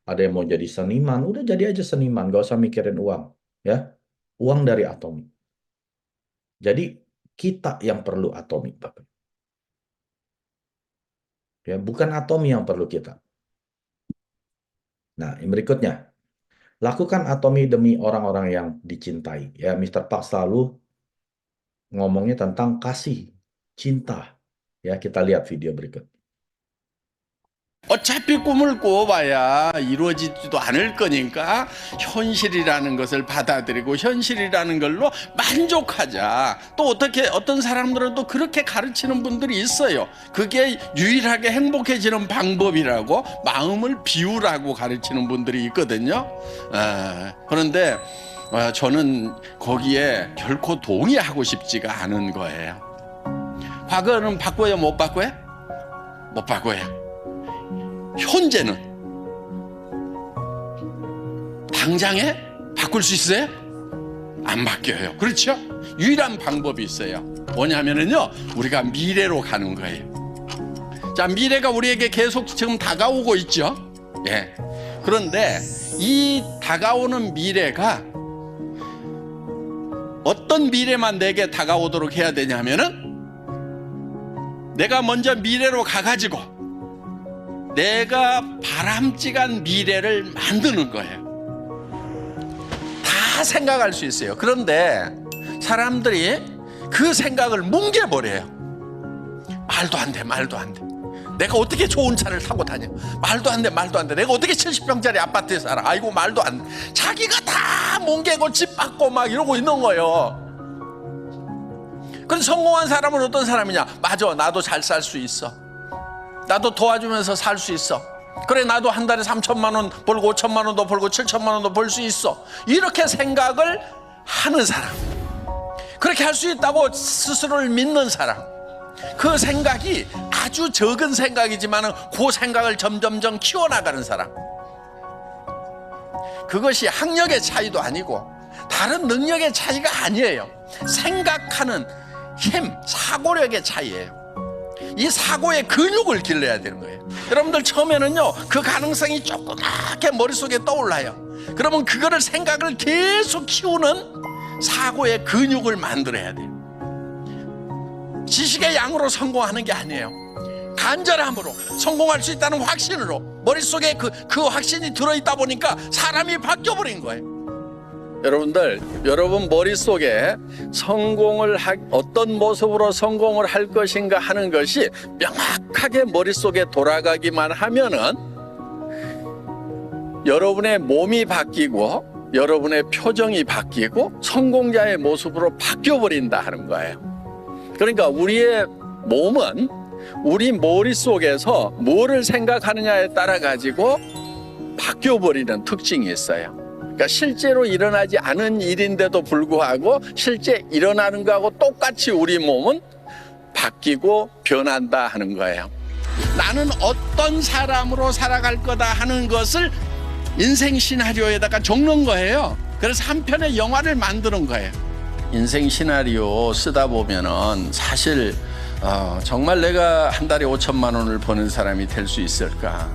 Ada yang mau jadi seniman, udah jadi aja seniman, nggak usah mikirin uang. Ya, uang dari Atomi. Jadi kita yang perlu Atomi, Bapak. Ya, bukan atomi yang perlu kita. Nah, yang berikutnya, lakukan atomi demi orang-orang yang dicintai. Ya, Mr. Park selalu ngomongnya tentang kasih, cinta. Ya, kita lihat video berikut. 어차피 꿈을 꾸어봐야 이루어지지도 않을 거니까 현실이라는 것을 받아들이고 현실이라는 걸로 만족하자. 또 어떤 사람들은 또 그렇게 가르치는 분들이 있어요. 그게 유일하게 행복해지는 방법이라고, 마음을 비우라고 가르치는 분들이 있거든요. 그런데 저는 거기에 결코 동의하고 싶지가 않은 거예요. 과거는 바꿔요, 못 바꿔요? 못 바꿔요. 현재는 당장에 바꿀 수 있어요? 안 바뀌어요. 그렇죠? 유일한 방법이 있어요. 뭐냐면은요, 우리가 미래로 가는 거예요. 자, 미래가 우리에게 계속 지금 다가오고 있죠. 예. 그런데 이 다가오는 미래가 어떤 미래만 내게 다가오도록 해야 되냐면은, 내가 먼저 미래로 가가지고 내가 바람직한 미래를 만드는 거예요. 다 생각할 수 있어요. 그런데 사람들이 그 생각을 뭉개버려요. 말도 안 돼, 말도 안 돼. 내가 어떻게 좋은 차를 타고 다녀? 말도 안 돼, 말도 안 돼. 내가 어떻게 70평짜리 아파트에 살아? 아이고, 말도 안 돼. 자기가 다 뭉개고 집 받고 막 이러고 있는 거예요. 그런데 성공한 사람은 어떤 사람이냐? 맞아, 나도 잘 살 수 있어. 나도 도와주면서 살 수 있어. 그래, 나도 한 달에 3천만 원 벌고 5천만 원도 벌고 7천만 원도 벌 수 있어. 이렇게 생각을 하는 사람, 그렇게 할 수 있다고 스스로를 믿는 사람, 그 생각이 아주 적은 생각이지만 그 생각을 점점점 키워나가는 사람, 그것이 학력의 차이도 아니고 다른 능력의 차이가 아니에요. 생각하는 힘, 사고력의 차이예요. 이 사고의 근육을 길러야 되는 거예요. 여러분들 처음에는요, 그 가능성이 조그맣게 머릿속에 떠올라요. 그러면 그거를 생각을 계속 키우는 사고의 근육을 만들어야 돼요. 지식의 양으로 성공하는 게 아니에요. 간절함으로, 성공할 수 있다는 확신으로, 머릿속에 그 확신이 들어있다 보니까 사람이 바뀌어버린 거예요. 여러분들, 여러분 머릿속에 어떤 모습으로 성공을 할 것인가 하는 것이 명확하게 머릿속에 돌아가기만 하면은 여러분의 몸이 바뀌고 여러분의 표정이 바뀌고 성공자의 모습으로 바뀌어버린다 하는 거예요. 그러니까 우리의 몸은 우리 머릿속에서 뭐를 생각하느냐에 따라 가지고 바뀌어버리는 특징이 있어요. 그러니까 실제로 일어나지 않은 일인데도 불구하고 실제 일어나는 거하고 똑같이 우리 몸은 바뀌고 변한다 하는 거예요. 나는 어떤 사람으로 살아갈 거다 하는 것을 인생 시나리오에다가 적는 거예요. 그래서 한 편의 영화를 만드는 거예요. 인생 시나리오 쓰다 보면은 사실 정말 내가 한 달에 5천만 원을 버는 사람이 될 수 있을까?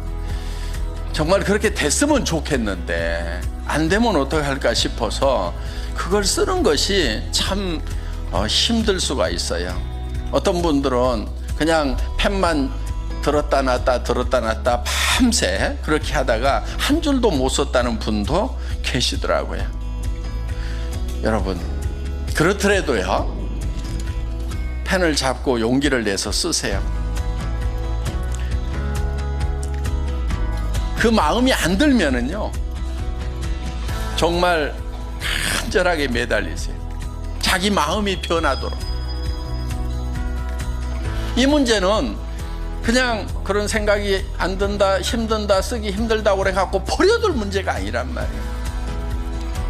정말 그렇게 됐으면 좋겠는데 안 되면 어떡할까 싶어서 그걸 쓰는 것이 참 힘들 수가 있어요. 어떤 분들은 그냥 펜만 들었다 놨다 밤새 그렇게 하다가 한 줄도 못 썼다는 분도 계시더라고요. 여러분, 그렇더라도요, 펜을 잡고 용기를 내서 쓰세요. 그 마음이 안 들면은요, 정말 간절하게 매달리세요. 자기 마음이 변하도록. 이 문제는 그냥 그런 생각이 안 든다, 힘든다, 쓰기 힘들다 그래 갖고 버려둘 문제가 아니란 말이에요.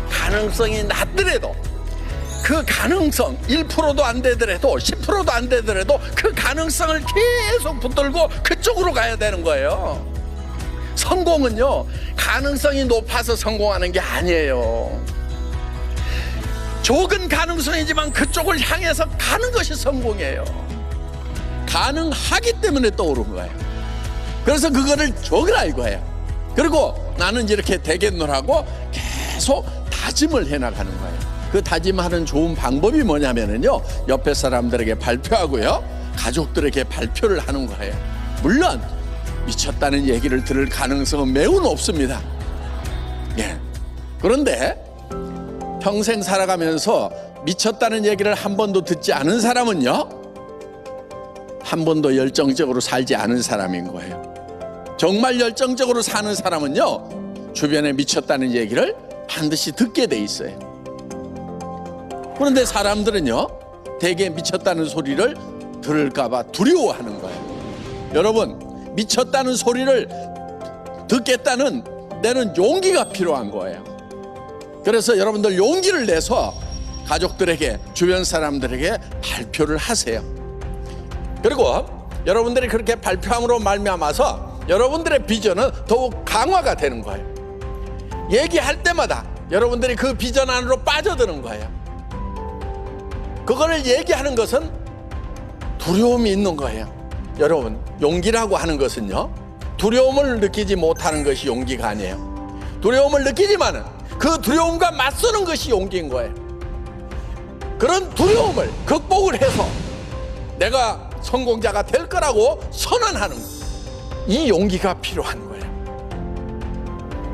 가능성이 낮더라도, 그 가능성 1%도 안 되더라도 10%도 안 되더라도 그 가능성을 계속 붙들고 그쪽으로 가야 되는 거예요. 성공은요, 가능성이 높아서 성공하는 게 아니에요. 적은 가능성이지만 그쪽을 향해서 가는 것이 성공이에요. 가능하기 때문에 떠오른 거예요. 그래서 그거를 적으라 이거예요. 그리고 나는 이렇게 되겠노라고 계속 다짐을 해나가는 거예요. 그 다짐하는 좋은 방법이 뭐냐면요, 옆에 사람들에게 발표하고요, 가족들에게 발표를 하는 거예요. 물론 미쳤다는 얘기를 들을 가능성은 매우 높습니다. 예. 그런데 평생 살아가면서 미쳤다는 얘기를 한 번도 듣지 않은 사람은요, 한 번도 열정적으로 살지 않은 사람인 거예요. 정말 열정적으로 사는 사람은요, 주변에 미쳤다는 얘기를 반드시 듣게 돼 있어요. 그런데 사람들은요, 대개 미쳤다는 소리를 들을까봐 두려워하는 거예요. 여러분, 미쳤다는 소리를 듣겠다는 내는 용기가 필요한 거예요. 그래서 여러분들 용기를 내서 가족들에게, 주변 사람들에게 발표를 하세요. 그리고 여러분들이 그렇게 발표함으로 말미암아서 여러분들의 비전은 더욱 강화가 되는 거예요. 얘기할 때마다 여러분들이 그 비전 안으로 빠져드는 거예요. 그거를 얘기하는 것은 두려움이 있는 거예요. 여러분, 용기라고 하는 것은요, 두려움을 느끼지 못하는 것이 용기가 아니에요. 두려움을 느끼지만은 그 두려움과 맞서는 것이 용기인 거예요. 그런 두려움을 극복을 해서 내가 성공자가 될 거라고 선언하는 것, 이 용기가 필요한 거예요.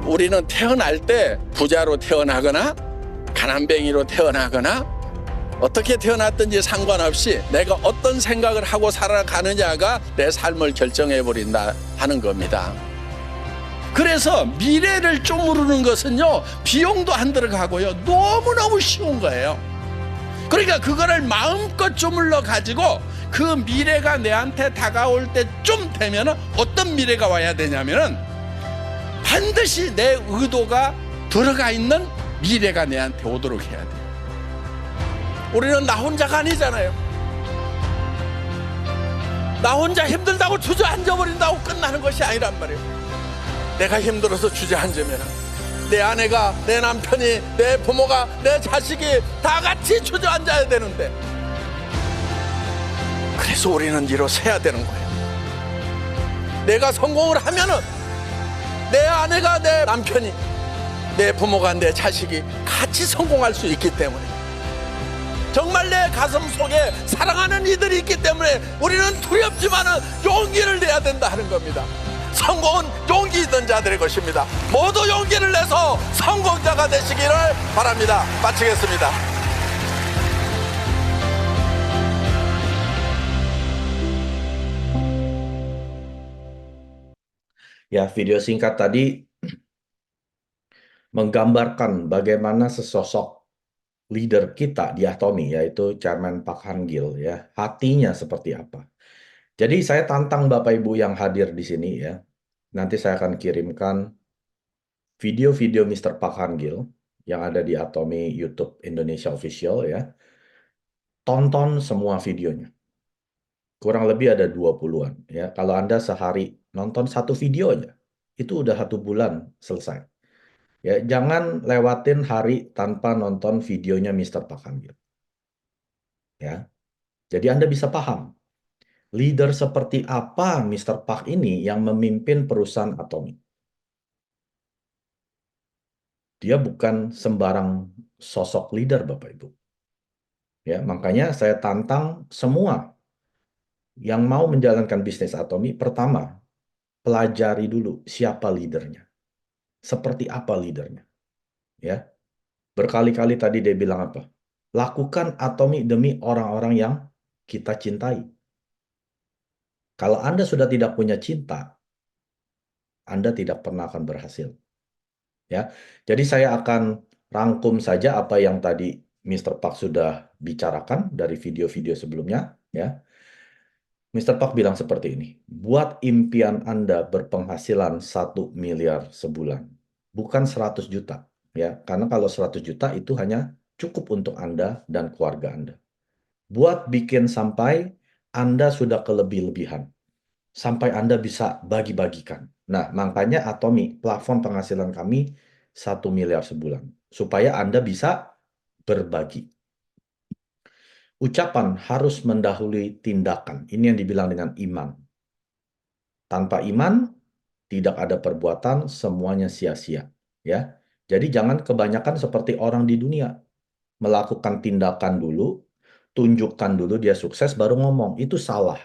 우리는 태어날 때 부자로 태어나거나 가난뱅이로 태어나거나 어떻게 태어났든지 상관없이 내가 어떤 생각을 하고 살아가느냐가 내 삶을 결정해버린다 하는 겁니다. 그래서 미래를 쪼무르는 것은요, 비용도 안 들어가고요, 너무너무 쉬운 거예요. 그러니까 그거를 마음껏 쪼물러 가지고 그 미래가 내한테 다가올 때쯤 되면 어떤 미래가 와야 되냐면은 반드시 내 의도가 들어가 있는 미래가 내한테 오도록 해야 돼요. 우리는 나 혼자가 아니잖아요. 나 혼자 힘들다고 주저앉아버린다고 끝나는 것이 아니란 말이에요. 내가 힘들어서 주저앉으면 내 아내가, 내 남편이, 내 부모가, 내 자식이 다 같이 주저앉아야 되는데, 그래서 우리는 일어서야 되는 거예요. 내가 성공을 하면은 내 아내가, 내 남편이, 내 부모가, 내 자식이 같이 성공할 수 있기 때문에, 정말 내 가슴 속에 사랑하는 이들이 있기 때문에 우리는 두렵지만은 용기를 내야 된다 하는 겁니다. 성공은 용기 있는 자들의 것입니다. 모두 용기를 내서 성공자가 되시기를 바랍니다. 마치겠습니다. Ya, video singkat tadi menggambarkan bagaimana sesosok leader kita di Atomi, yaitu Chairman Park Han-gil, ya, hatinya seperti apa. Jadi saya tantang Bapak Ibu yang hadir di sini, ya. Nanti saya akan kirimkan video-video Mr. Park Han-gil yang ada di Atomi YouTube Indonesia Official, ya. Tonton semua videonya. Kurang lebih ada 20-an, ya. Kalau Anda sehari nonton satu video aja, itu udah 1 bulan selesai. Ya, jangan lewatin hari tanpa nonton videonya Mr. Park Han-gil. Ya. Jadi Anda bisa paham leader seperti apa Mr. Park ini yang memimpin perusahaan Atomi. Dia bukan sembarang sosok leader, Bapak Ibu. Ya, makanya saya tantang semua yang mau menjalankan bisnis Atomi, pertama, pelajari dulu siapa leadernya. Seperti apa leadernya. Ya. Berkali-kali tadi dia bilang apa? Lakukan Atomi demi orang-orang yang kita cintai. Kalau Anda sudah tidak punya cinta, Anda tidak pernah akan berhasil. Ya. Jadi saya akan rangkum saja apa yang tadi Mr. Park sudah bicarakan dari video-video sebelumnya, ya. Mr. Park bilang seperti ini, buat impian Anda berpenghasilan 1 miliar sebulan, bukan 100 juta. Ya, karena kalau 100 juta itu hanya cukup untuk Anda dan keluarga Anda. Buat bikin sampai Anda sudah kelebih-lebihan, sampai Anda bisa bagi-bagikan. Nah, makanya Atomi, platform penghasilan kami 1 miliar sebulan, supaya Anda bisa berbagi. Ucapan harus mendahului tindakan. Ini yang dibilang dengan iman. Tanpa iman, tidak ada perbuatan, semuanya sia-sia. Ya, jadi jangan kebanyakan seperti orang di dunia. Melakukan tindakan dulu, tunjukkan dulu dia sukses, baru ngomong. Itu salah.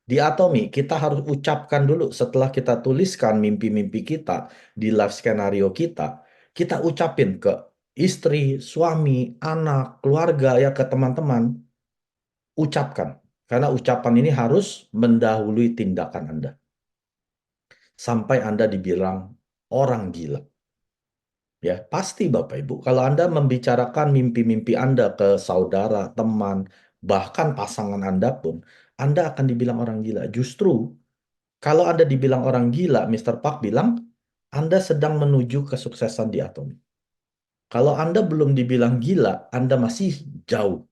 Di Atomi, kita harus ucapkan dulu setelah kita tuliskan mimpi-mimpi kita di life skenario kita ucapin ke istri, suami, anak, keluarga, ya ke teman-teman, ucapkan. Karena ucapan ini harus mendahului tindakan Anda. Sampai Anda dibilang orang gila. Ya, pasti Bapak Ibu, kalau Anda membicarakan mimpi-mimpi Anda ke saudara, teman, bahkan pasangan Anda pun, Anda akan dibilang orang gila. Justru kalau Anda dibilang orang gila, Mister Park bilang, Anda sedang menuju kesuksesan di Atomi. Kalau Anda belum dibilang gila, Anda masih jauh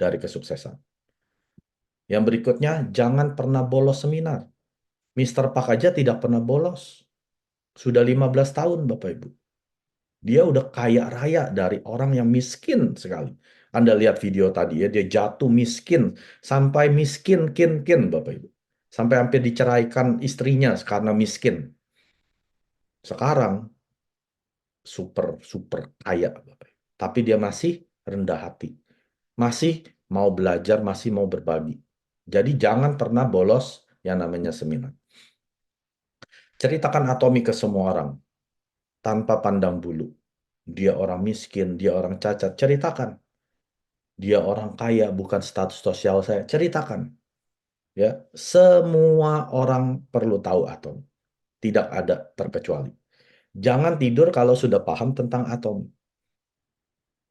dari kesuksesan. Yang berikutnya, jangan pernah bolos seminar. Mister Park aja tidak pernah bolos. Sudah 15 tahun, Bapak Ibu. Dia udah kaya raya dari orang yang miskin sekali. Anda lihat video tadi ya, dia jatuh miskin. Sampai miskin, kin, Bapak Ibu. Sampai hampir diceraikan istrinya karena miskin. Sekarang super super kaya Bapak. Tapi dia masih rendah hati. Masih mau belajar, masih mau berbagi. Jadi jangan pernah bolos yang namanya seminar. Ceritakan Atomi ke semua orang tanpa pandang bulu. Dia orang miskin, dia orang cacat, ceritakan. Dia orang kaya, bukan status sosial saya, ceritakan. Ya, semua orang perlu tahu Atomi. Tidak ada terkecuali. Jangan tidur kalau sudah paham tentang Atomi.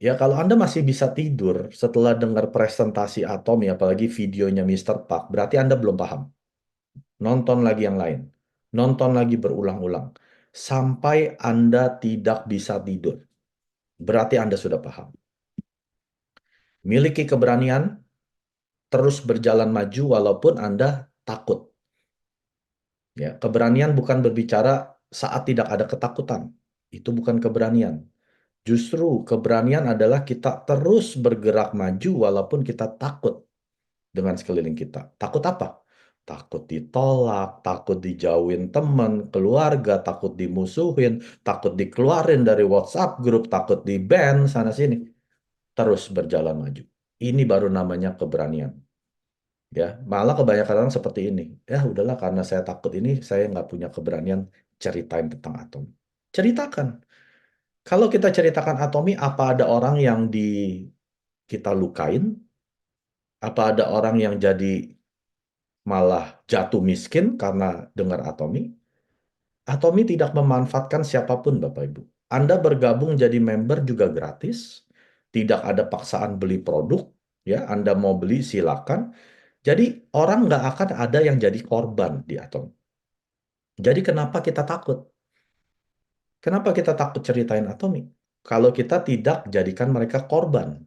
Ya, kalau Anda masih bisa tidur setelah dengar presentasi Atomi, apalagi videonya Mister Park, berarti Anda belum paham. Nonton lagi yang lain. Nonton lagi berulang-ulang. Sampai Anda tidak bisa tidur. Berarti Anda sudah paham. Miliki keberanian, terus berjalan maju walaupun Anda takut. Ya, keberanian bukan berbicara saat tidak ada ketakutan. Itu bukan keberanian. Justru keberanian adalah kita terus bergerak maju walaupun kita takut dengan sekeliling kita. Takut apa? Takut ditolak, takut dijauhin teman, keluarga, takut dimusuhin, takut dikeluarin dari WhatsApp grup, takut di-ban sana-sini. Terus berjalan maju. Ini baru namanya keberanian. Ya, malah kebanyakan orang seperti ini. Ya udahlah, karena saya takut ini, saya nggak punya keberanian ceritain tentang atom. Ceritakan. Kalau kita ceritakan atomi, apa ada orang yang kita lukain? Apa ada orang yang jadi malah jatuh miskin karena dengar atomi? Atomi tidak memanfaatkan siapapun, Bapak Ibu. Anda bergabung jadi member juga gratis. Tidak ada paksaan beli produk. Ya, Anda mau beli silakan. Jadi orang nggak akan ada yang jadi korban di Atomi. Jadi kenapa kita takut? Kenapa kita takut ceritain Atomi? Kalau kita tidak jadikan mereka korban.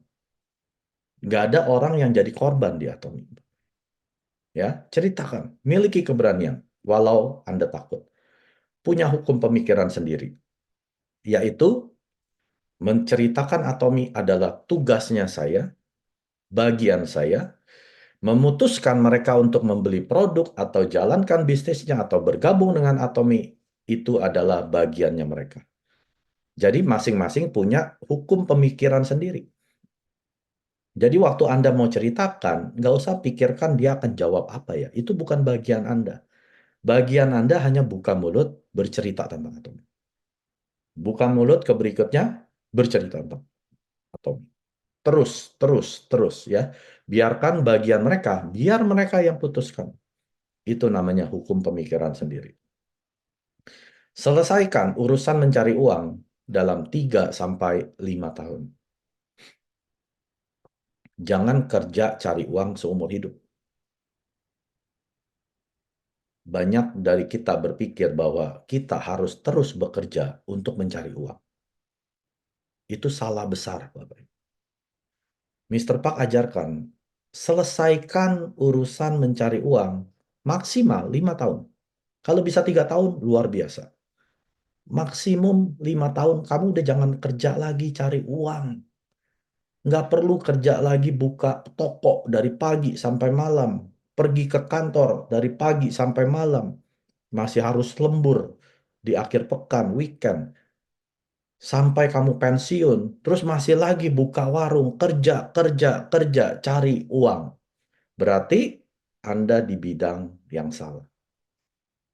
Nggak ada orang yang jadi korban di Atomi. Ya, ceritakan. Miliki keberanian. Walau Anda takut. Punya hukum pemikiran sendiri. Yaitu menceritakan Atomi adalah tugasnya saya, bagian saya, memutuskan mereka untuk membeli produk atau jalankan bisnisnya atau bergabung dengan Atomi, itu adalah bagiannya mereka. Jadi masing-masing punya hukum pemikiran sendiri. Jadi waktu Anda mau ceritakan, nggak usah pikirkan dia akan jawab apa ya. Itu bukan bagian Anda. Bagian Anda hanya buka mulut, bercerita tentang Atomi. Buka mulut ke berikutnya, bercerita tentang Atomi. Terus, terus, terus ya. Biarkan bagian mereka, biar mereka yang putuskan. Itu namanya hukum pemikiran sendiri. Selesaikan urusan mencari uang dalam 3 sampai 5 tahun. Jangan kerja cari uang seumur hidup. Banyak dari kita berpikir bahwa kita harus terus bekerja untuk mencari uang. Itu salah besar, Bapak. Mister Park ajarkan, selesaikan urusan mencari uang maksimal 5 tahun. Kalau bisa 3 tahun, luar biasa. Maksimum 5 tahun, kamu udah jangan kerja lagi cari uang. Nggak perlu kerja lagi buka toko dari pagi sampai malam. Pergi ke kantor dari pagi sampai malam. Masih harus lembur di akhir pekan, weekend. Sampai kamu pensiun. Terus masih lagi buka warung, kerja, kerja, kerja, cari uang. Berarti Anda di bidang yang salah.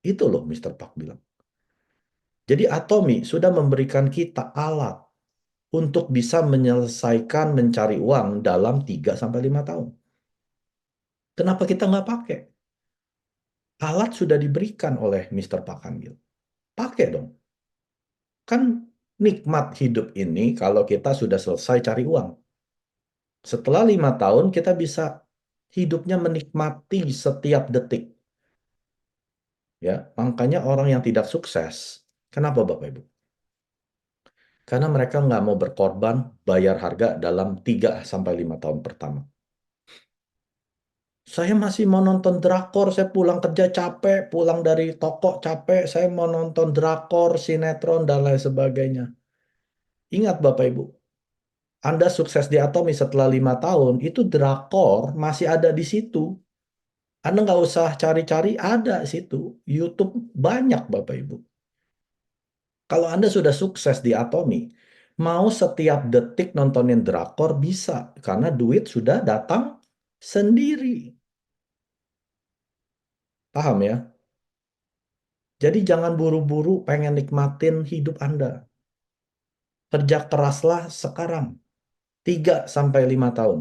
Itu loh Mr. Park bilang. Jadi Atomi sudah memberikan kita alat untuk bisa menyelesaikan mencari uang dalam 3 sampai 5 tahun. Kenapa kita nggak pakai? Alat sudah diberikan oleh Mr. Pakanbil. Pakai dong. Kan nikmat hidup ini kalau kita sudah selesai cari uang. Setelah 5 tahun kita bisa hidupnya menikmati setiap detik. Ya, makanya orang yang tidak sukses, kenapa Bapak Ibu? Karena mereka nggak mau berkorban bayar harga dalam 3 sampai 5 tahun pertama. Saya masih mau nonton drakor, saya pulang kerja capek, pulang dari toko capek, saya mau nonton drakor, sinetron, dan lain sebagainya. Ingat Bapak Ibu, Anda sukses di Atomi setelah 5 tahun, itu drakor masih ada di situ. Anda nggak usah cari-cari, ada di situ. YouTube banyak Bapak Ibu. Kalau Anda sudah sukses di Atomi, mau setiap detik nontonin drakor bisa, karena duit sudah datang sendiri. Paham ya? Jadi jangan buru-buru pengen nikmatin hidup Anda. Kerja keraslah sekarang, 3 sampai 5 tahun.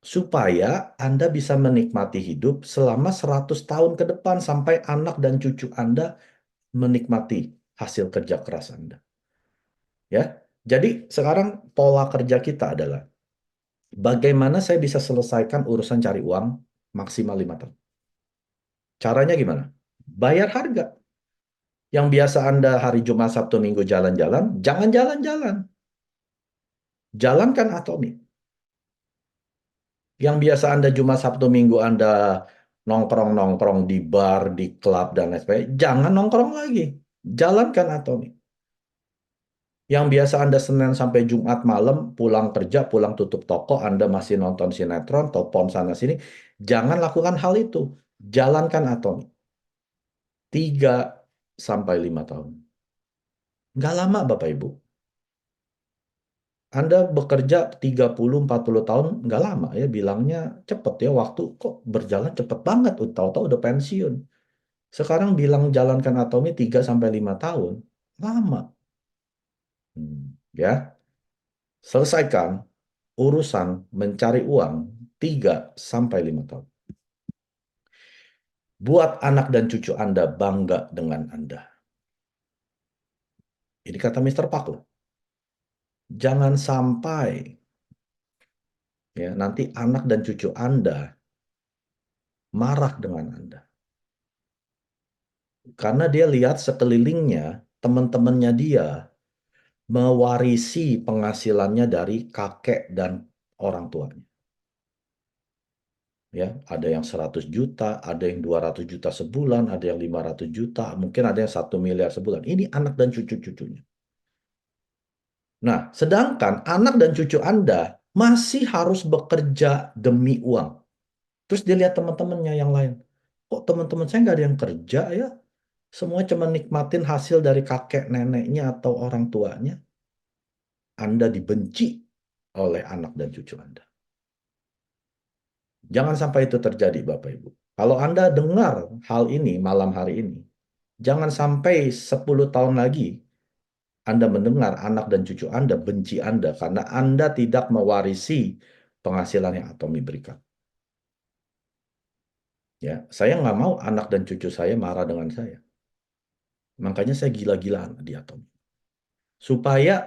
Supaya Anda bisa menikmati hidup selama 100 tahun ke depan sampai anak dan cucu Anda menikmati hasil kerja keras Anda. Ya. Jadi sekarang pola kerja kita adalah bagaimana saya bisa selesaikan urusan cari uang maksimal 5 tahun. Caranya gimana? Bayar harga. Yang biasa Anda hari Jumat, Sabtu, Minggu jalan-jalan, jangan jalan-jalan. Jalankan Atomi. Yang biasa Anda Jumat, Sabtu, Minggu Anda nongkrong-nongkrong di bar, di klub, dan lain sebagainya, jangan nongkrong lagi. Jalankan Atomi. Yang biasa Anda Senin sampai Jumat malam, pulang kerja, pulang tutup toko, Anda masih nonton sinetron, telepon sana-sini, jangan lakukan hal itu. Jalankan Atomi. 3 sampai 5 tahun. Nggak lama Bapak Ibu. Anda bekerja 30-40 tahun, nggak lama ya, bilangnya cepet ya, waktu kok berjalan cepet banget, tahu-tahu udah pensiun. Sekarang bilang jalankan Atomi 3 sampai 5 tahun, lama. Ya, selesaikan urusan mencari uang 3 sampai 5 tahun. Buat anak dan cucu Anda bangga dengan Anda. Ini kata Mr. Park loh. Jangan sampai ya nanti anak dan cucu Anda marah dengan Anda. Karena dia lihat sekelilingnya, teman-temannya dia mewarisi penghasilannya dari kakek dan orang tuanya. Ya, ada yang 100 juta, ada yang 200 juta sebulan, ada yang 500 juta, mungkin ada yang 1 miliar sebulan. Ini anak dan cucu-cucunya. Nah, sedangkan anak dan cucu Anda masih harus bekerja demi uang. Terus dia lihat teman-temannya yang lain. Kok teman-teman saya nggak ada yang kerja ya? Semua cuma nikmatin hasil dari kakek neneknya atau orang tuanya. Anda dibenci oleh anak dan cucu Anda. Jangan sampai itu terjadi, Bapak Ibu. Kalau Anda dengar hal ini malam hari ini, jangan sampai 10 tahun lagi Anda mendengar anak dan cucu Anda benci Anda karena Anda tidak mewarisi penghasilan yang Atomi berikan. Ya, saya nggak mau anak dan cucu saya marah dengan saya. Makanya saya gila-gilaan di Atomi. Supaya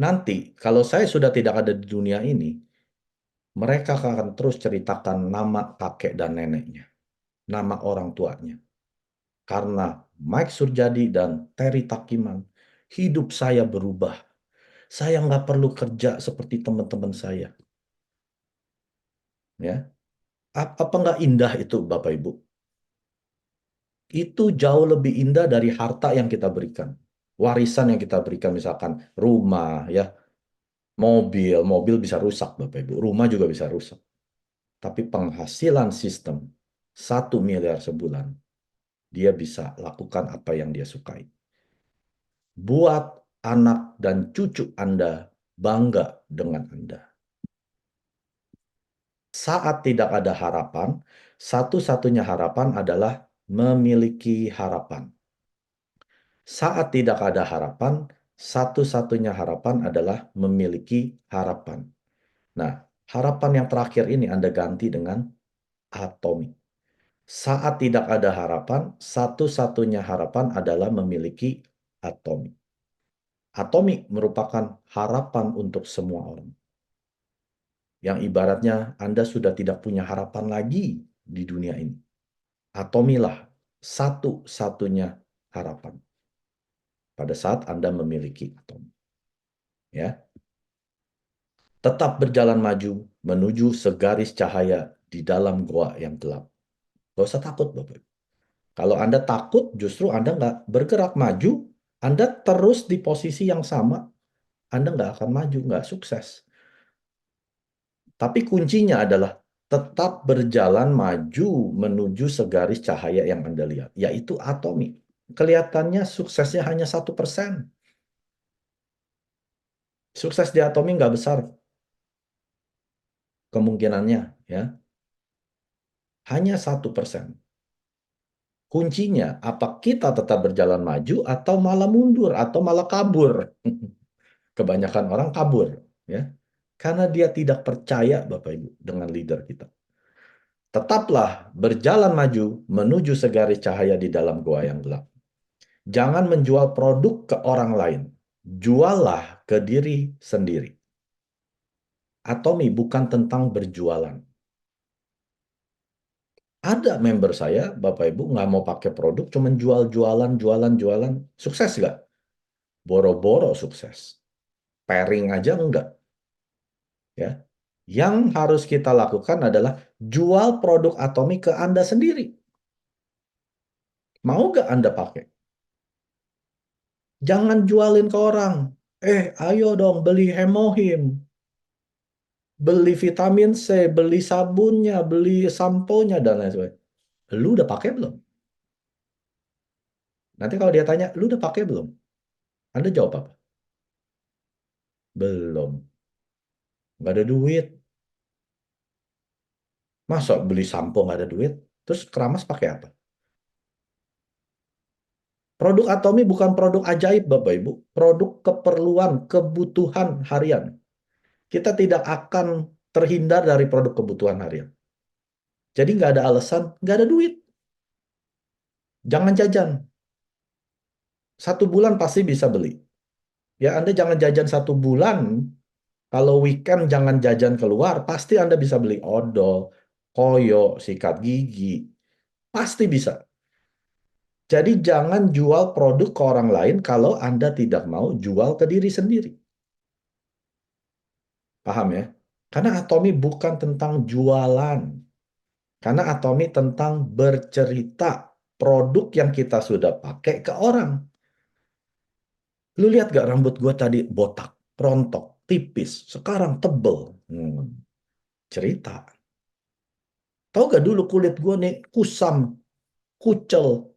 nanti kalau saya sudah tidak ada di dunia ini, mereka akan terus ceritakan nama kakek dan neneknya, nama orang tuanya. Karena Mike Surjadi dan Terry Takiman, hidup saya berubah. Saya nggak perlu kerja seperti teman-teman saya. Ya, apa nggak indah itu, Bapak Ibu? Itu jauh lebih indah dari harta yang kita berikan. Warisan yang kita berikan, misalkan rumah, ya, mobil bisa rusak, Bapak Ibu. Rumah juga bisa rusak. Tapi penghasilan sistem 1 miliar sebulan, dia bisa lakukan apa yang dia sukai. Buat anak dan cucu Anda bangga dengan Anda. Saat tidak ada harapan, Satu-satunya harapan adalah memiliki harapan. Saat tidak ada harapan, satu-satunya harapan adalah memiliki harapan. Nah, harapan yang terakhir ini Anda ganti dengan atomi. Saat tidak ada harapan, satu-satunya harapan adalah memiliki atomi. Atomi merupakan harapan untuk semua orang. Yang ibaratnya Anda sudah tidak punya harapan lagi di dunia ini. Atomilah satu-satunya harapan pada saat Anda memiliki atomi. Ya, tetap berjalan maju menuju segaris cahaya di dalam goa yang gelap. Gak usah takut, Bapak. Kalau Anda takut, justru Anda nggak bergerak maju, Anda terus di posisi yang sama, Anda nggak akan maju, nggak sukses. Tapi kuncinya adalah tetap berjalan maju menuju segaris cahaya yang Anda lihat, yaitu atomi. Kelihatannya suksesnya hanya 1%. Sukses di atomi nggak besar kemungkinannya, ya. Hanya 1%. Kuncinya, apa kita tetap berjalan maju atau malah mundur atau malah kabur? Kebanyakan orang kabur, ya. Karena dia tidak percaya, Bapak Ibu, dengan leader kita. Tetaplah berjalan maju menuju segaris cahaya di dalam goa yang gelap. Jangan menjual produk ke orang lain. Juallah ke diri sendiri. Atomi bukan tentang berjualan. Ada member saya, Bapak Ibu, nggak mau pakai produk, cuma jual-jualan, jualan-jualan. Sukses nggak? Boro-boro sukses. Pairing aja enggak. Ya. Yang harus kita lakukan adalah jual produk Atomi ke Anda sendiri. Mau nggak Anda pakai? Jangan jualin ke orang. Ayo dong beli Hemohim. Beli vitamin C, beli sabunnya, beli samponya, dan lain sebagainya. Lu udah pakai belum? Nanti kalau dia tanya, lu udah pakai belum? Anda jawab apa? Belum. Nggak ada duit. Masa beli sampo nggak ada duit? Terus keramas pakai apa? Produk Atomi bukan produk ajaib, Bapak Ibu. Produk keperluan, kebutuhan harian. Kita tidak akan terhindar dari produk kebutuhan harian. Jadi nggak ada alasan, nggak ada duit. Jangan jajan. 1 bulan pasti bisa beli. Ya, Anda jangan jajan 1 bulan. Kalau weekend jangan jajan keluar, pasti Anda bisa beli odol, koyo, sikat gigi. Pasti bisa. Jadi jangan jual produk ke orang lain kalau Anda tidak mau jual ke diri sendiri. Paham ya? Karena Atomi bukan tentang jualan. Karena Atomi tentang bercerita produk yang kita sudah pakai ke orang. Lu lihat gak rambut gue tadi botak, rontok, tipis, sekarang tebel. Cerita. Tahu gak dulu kulit gue nih kusam, kucel,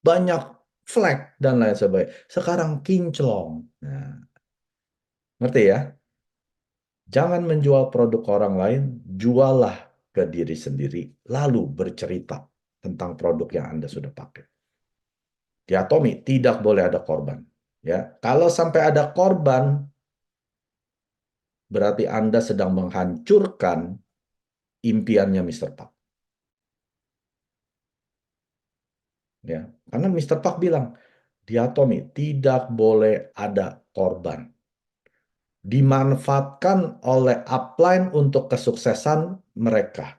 banyak flek, dan lain sebagainya. Sekarang kinclong. Nah, ngerti ya? Jangan menjual produk orang lain, jualah ke diri sendiri, lalu bercerita tentang produk yang Anda sudah pakai. Di Atomi tidak boleh ada korban. Ya, kalau sampai ada korban, berarti Anda sedang menghancurkan impiannya Mr. Park. Ya, karena Mr. Park bilang di Atomi tidak boleh ada korban. Dimanfaatkan oleh upline untuk kesuksesan mereka.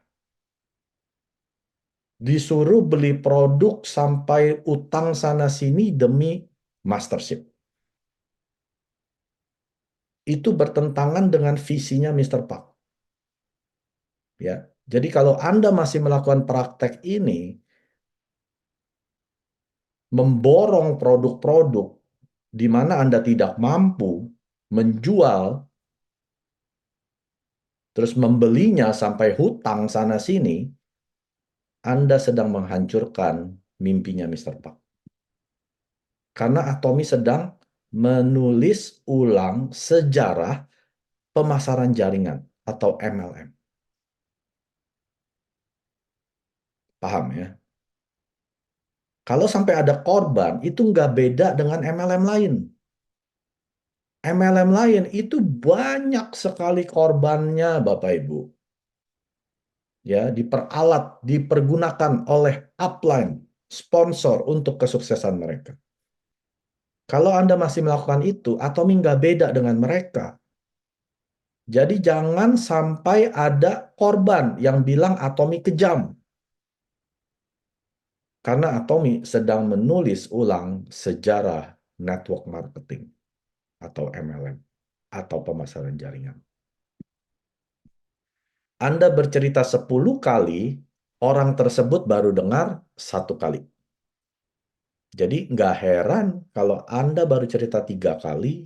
Disuruh beli produk sampai utang sana-sini demi mastership. Itu bertentangan dengan visinya Mr. Park. Ya, jadi kalau Anda masih melakukan praktek ini, memborong produk-produk di mana Anda tidak mampu menjual, terus membelinya sampai hutang sana-sini, Anda sedang menghancurkan mimpinya Mr. Park. Karena Atomi sedang menulis ulang sejarah pemasaran jaringan atau MLM. Paham ya? Kalau sampai ada korban, itu nggak beda dengan MLM lain. MLM lain itu banyak sekali korbannya, Bapak Ibu. Ya, diperalat, dipergunakan oleh upline, sponsor untuk kesuksesan mereka. Kalau Anda masih melakukan itu, Atomi nggak beda dengan mereka. Jadi jangan sampai ada korban yang bilang Atomi kejam. Karena Atomi sedang menulis ulang sejarah network marketing atau MLM atau pemasaran jaringan. Anda bercerita 10 kali, orang tersebut baru dengar 1 kali. Jadi nggak heran kalau Anda baru cerita 3 kali,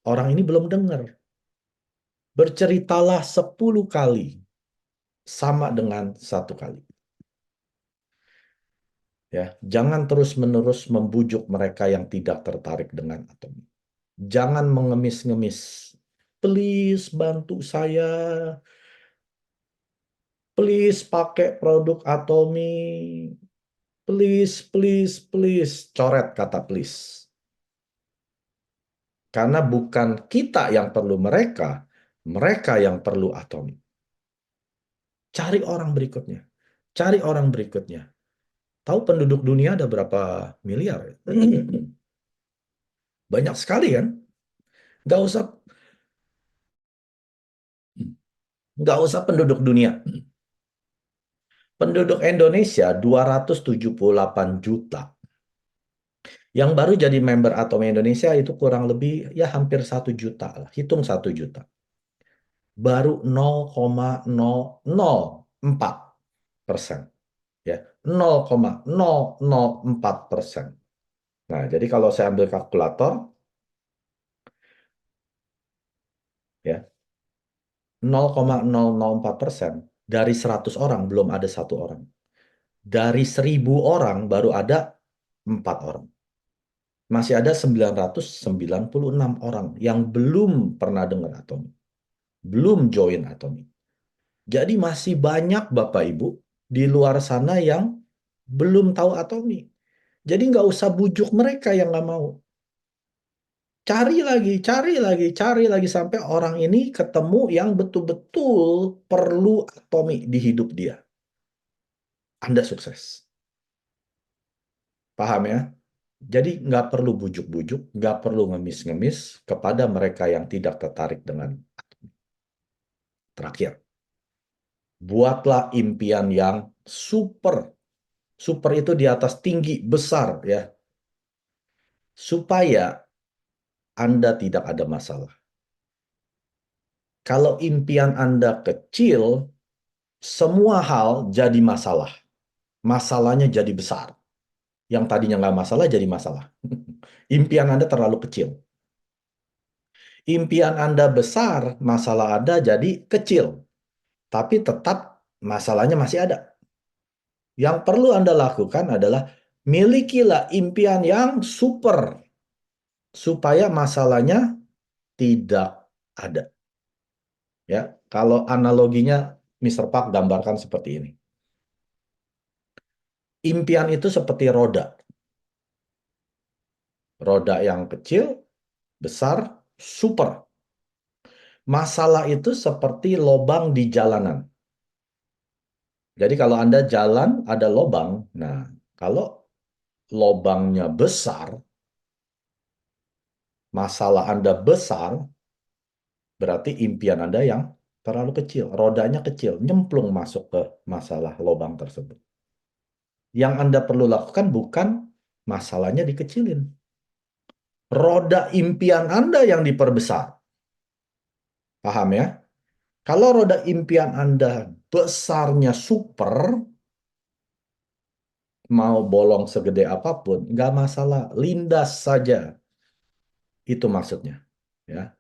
orang ini belum dengar. Berceritalah 10 kali, sama dengan 1 kali. Ya, jangan terus-menerus membujuk mereka yang tidak tertarik dengan Atomi. Jangan mengemis-ngemis. Please bantu saya. Please pakai produk Atomi. Please, please, please. Coret kata please. Karena bukan kita yang perlu mereka yang perlu Atomi. Cari orang berikutnya. Cari orang berikutnya. Tahu penduduk dunia ada berapa miliar? Banyak sekali kan? Nggak usah, nggak usah penduduk dunia. Penduduk Indonesia 278 juta. Yang baru jadi member Atomi Indonesia itu kurang lebih ya hampir 1 juta lah. Hitung 1 juta. Baru 0,004%. Ya, 0,004%. Nah, jadi kalau saya ambil kalkulator, ya 0,004% dari 100 orang belum ada 1 orang. Dari 1.000 orang baru ada 4 orang. Masih ada 996 orang yang belum pernah dengar Atomi. Belum join Atomi. Jadi masih banyak Bapak Ibu di luar sana yang belum tahu Atomi. Jadi nggak usah bujuk mereka yang nggak mau. Cari lagi, cari lagi, cari lagi sampai orang ini ketemu yang betul-betul perlu Atomi di hidup dia. Anda sukses. Paham ya? Jadi nggak perlu bujuk-bujuk, nggak perlu ngemis-ngemis kepada mereka yang tidak tertarik dengan Atomi. Terakhir, buatlah impian yang super. Super itu di atas tinggi, besar ya. Supaya Anda tidak ada masalah. Kalau impian Anda kecil, semua hal jadi masalah. Masalahnya jadi besar. Yang tadinya nggak masalah jadi masalah. Impian Anda terlalu kecil. Impian Anda besar, masalah Anda jadi kecil. Tapi tetap masalahnya masih ada. Yang perlu Anda lakukan adalah milikilah impian yang super. Supaya masalahnya tidak ada. Ya, kalau analoginya Mr. Park gambarkan seperti ini. Impian itu seperti roda. Roda yang kecil, besar, super. Masalah itu seperti lobang di jalanan. Jadi kalau Anda jalan ada lobang, nah kalau lobangnya besar, masalah Anda besar, berarti impian Anda yang terlalu kecil. Rodanya kecil, nyemplung masuk ke masalah lobang tersebut. Yang Anda perlu lakukan bukan masalahnya dikecilin. Roda impian Anda yang diperbesar. Paham ya? Kalau roda impian Anda besarnya super, mau bolong segede apapun, nggak masalah. Lindas saja. Itu maksudnya. Ya.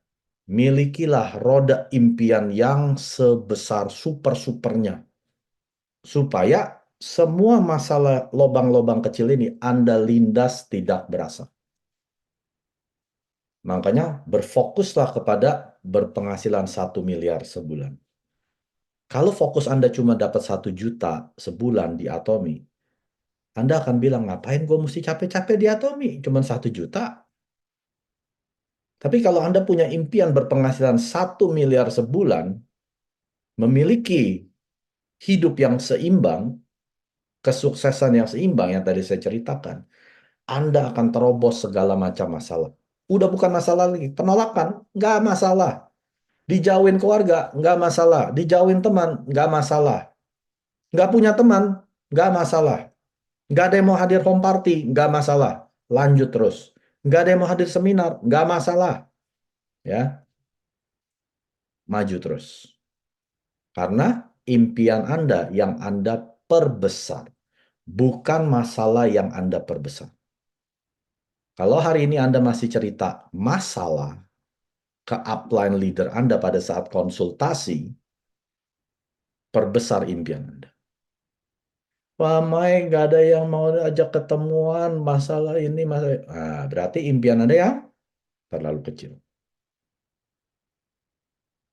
Milikilah roda impian yang sebesar super-supernya. Supaya semua masalah lobang-lobang kecil ini Anda lindas tidak berasa. Makanya berfokuslah kepada berpenghasilan 1 miliar sebulan. Kalau fokus Anda cuma dapat 1 juta sebulan di Atomi, Anda akan bilang, ngapain gue mesti capek-capek di Atomi? Cuma 1 juta. Tapi kalau Anda punya impian berpenghasilan 1 miliar sebulan, memiliki hidup yang seimbang, kesuksesan yang seimbang yang tadi saya ceritakan, Anda akan terobos segala macam masalah. Udah bukan masalah lagi, penolakan, nggak masalah. Dijauhin keluarga, nggak masalah. Dijauhin teman, nggak masalah. Nggak punya teman, nggak masalah. Nggak ada yang mau hadir home party, nggak masalah. Lanjut terus. Nggak ada yang mau hadir seminar, nggak masalah. Ya, maju terus. Karena impian Anda yang Anda perbesar, bukan masalah yang Anda perbesar. Kalau hari ini Anda masih cerita masalah ke upline leader Anda pada saat konsultasi, perbesar impian Anda. Pak Mai, nggak ada yang mau ajak ketemuan, masalah ini, masalah. Nah, berarti impian Anda yang terlalu kecil.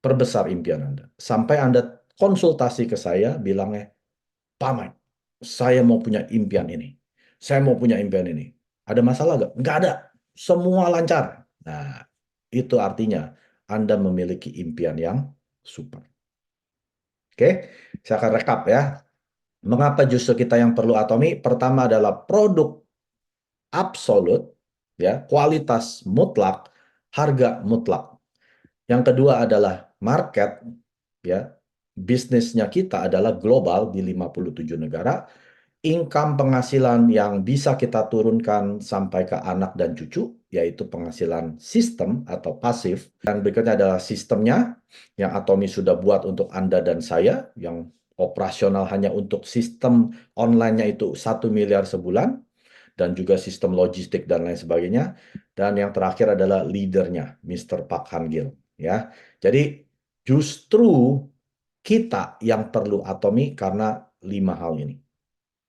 Perbesar impian Anda. Sampai Anda konsultasi ke saya, bilangnya, Pak Mai, saya mau punya impian ini. Saya mau punya impian ini. Ada masalah nggak? Nggak ada. Semua lancar. Nah, itu artinya Anda memiliki impian yang super. Oke, saya akan rekap ya. Mengapa justru kita yang perlu Atomi? Pertama adalah produk absolut, ya, kualitas mutlak, harga mutlak. Yang kedua adalah market, ya, bisnisnya kita adalah global di 57 negara, income penghasilan yang bisa kita turunkan sampai ke anak dan cucu, yaitu penghasilan sistem atau pasif. Dan berikutnya adalah sistemnya yang Atomi sudah buat untuk Anda dan saya, yang operasional hanya untuk sistem online-nya itu 1 miliar sebulan, dan juga sistem logistik dan lain sebagainya. Dan yang terakhir adalah leadernya, Mr. Park Han-gil. Ya, jadi justru kita yang perlu Atomi karena 5 hal ini.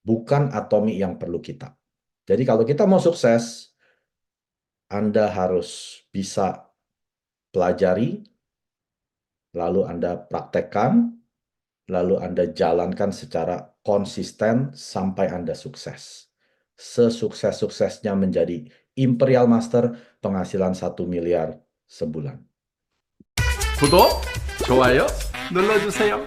Bukan Atomi yang perlu kita. Jadi kalau kita mau sukses, Anda harus bisa pelajari, lalu Anda praktekkan, lalu Anda jalankan secara konsisten sampai Anda sukses. Sesukses-suksesnya menjadi Imperial Master penghasilan 1 miliar sebulan. 구독, 좋아요 눌러주세요.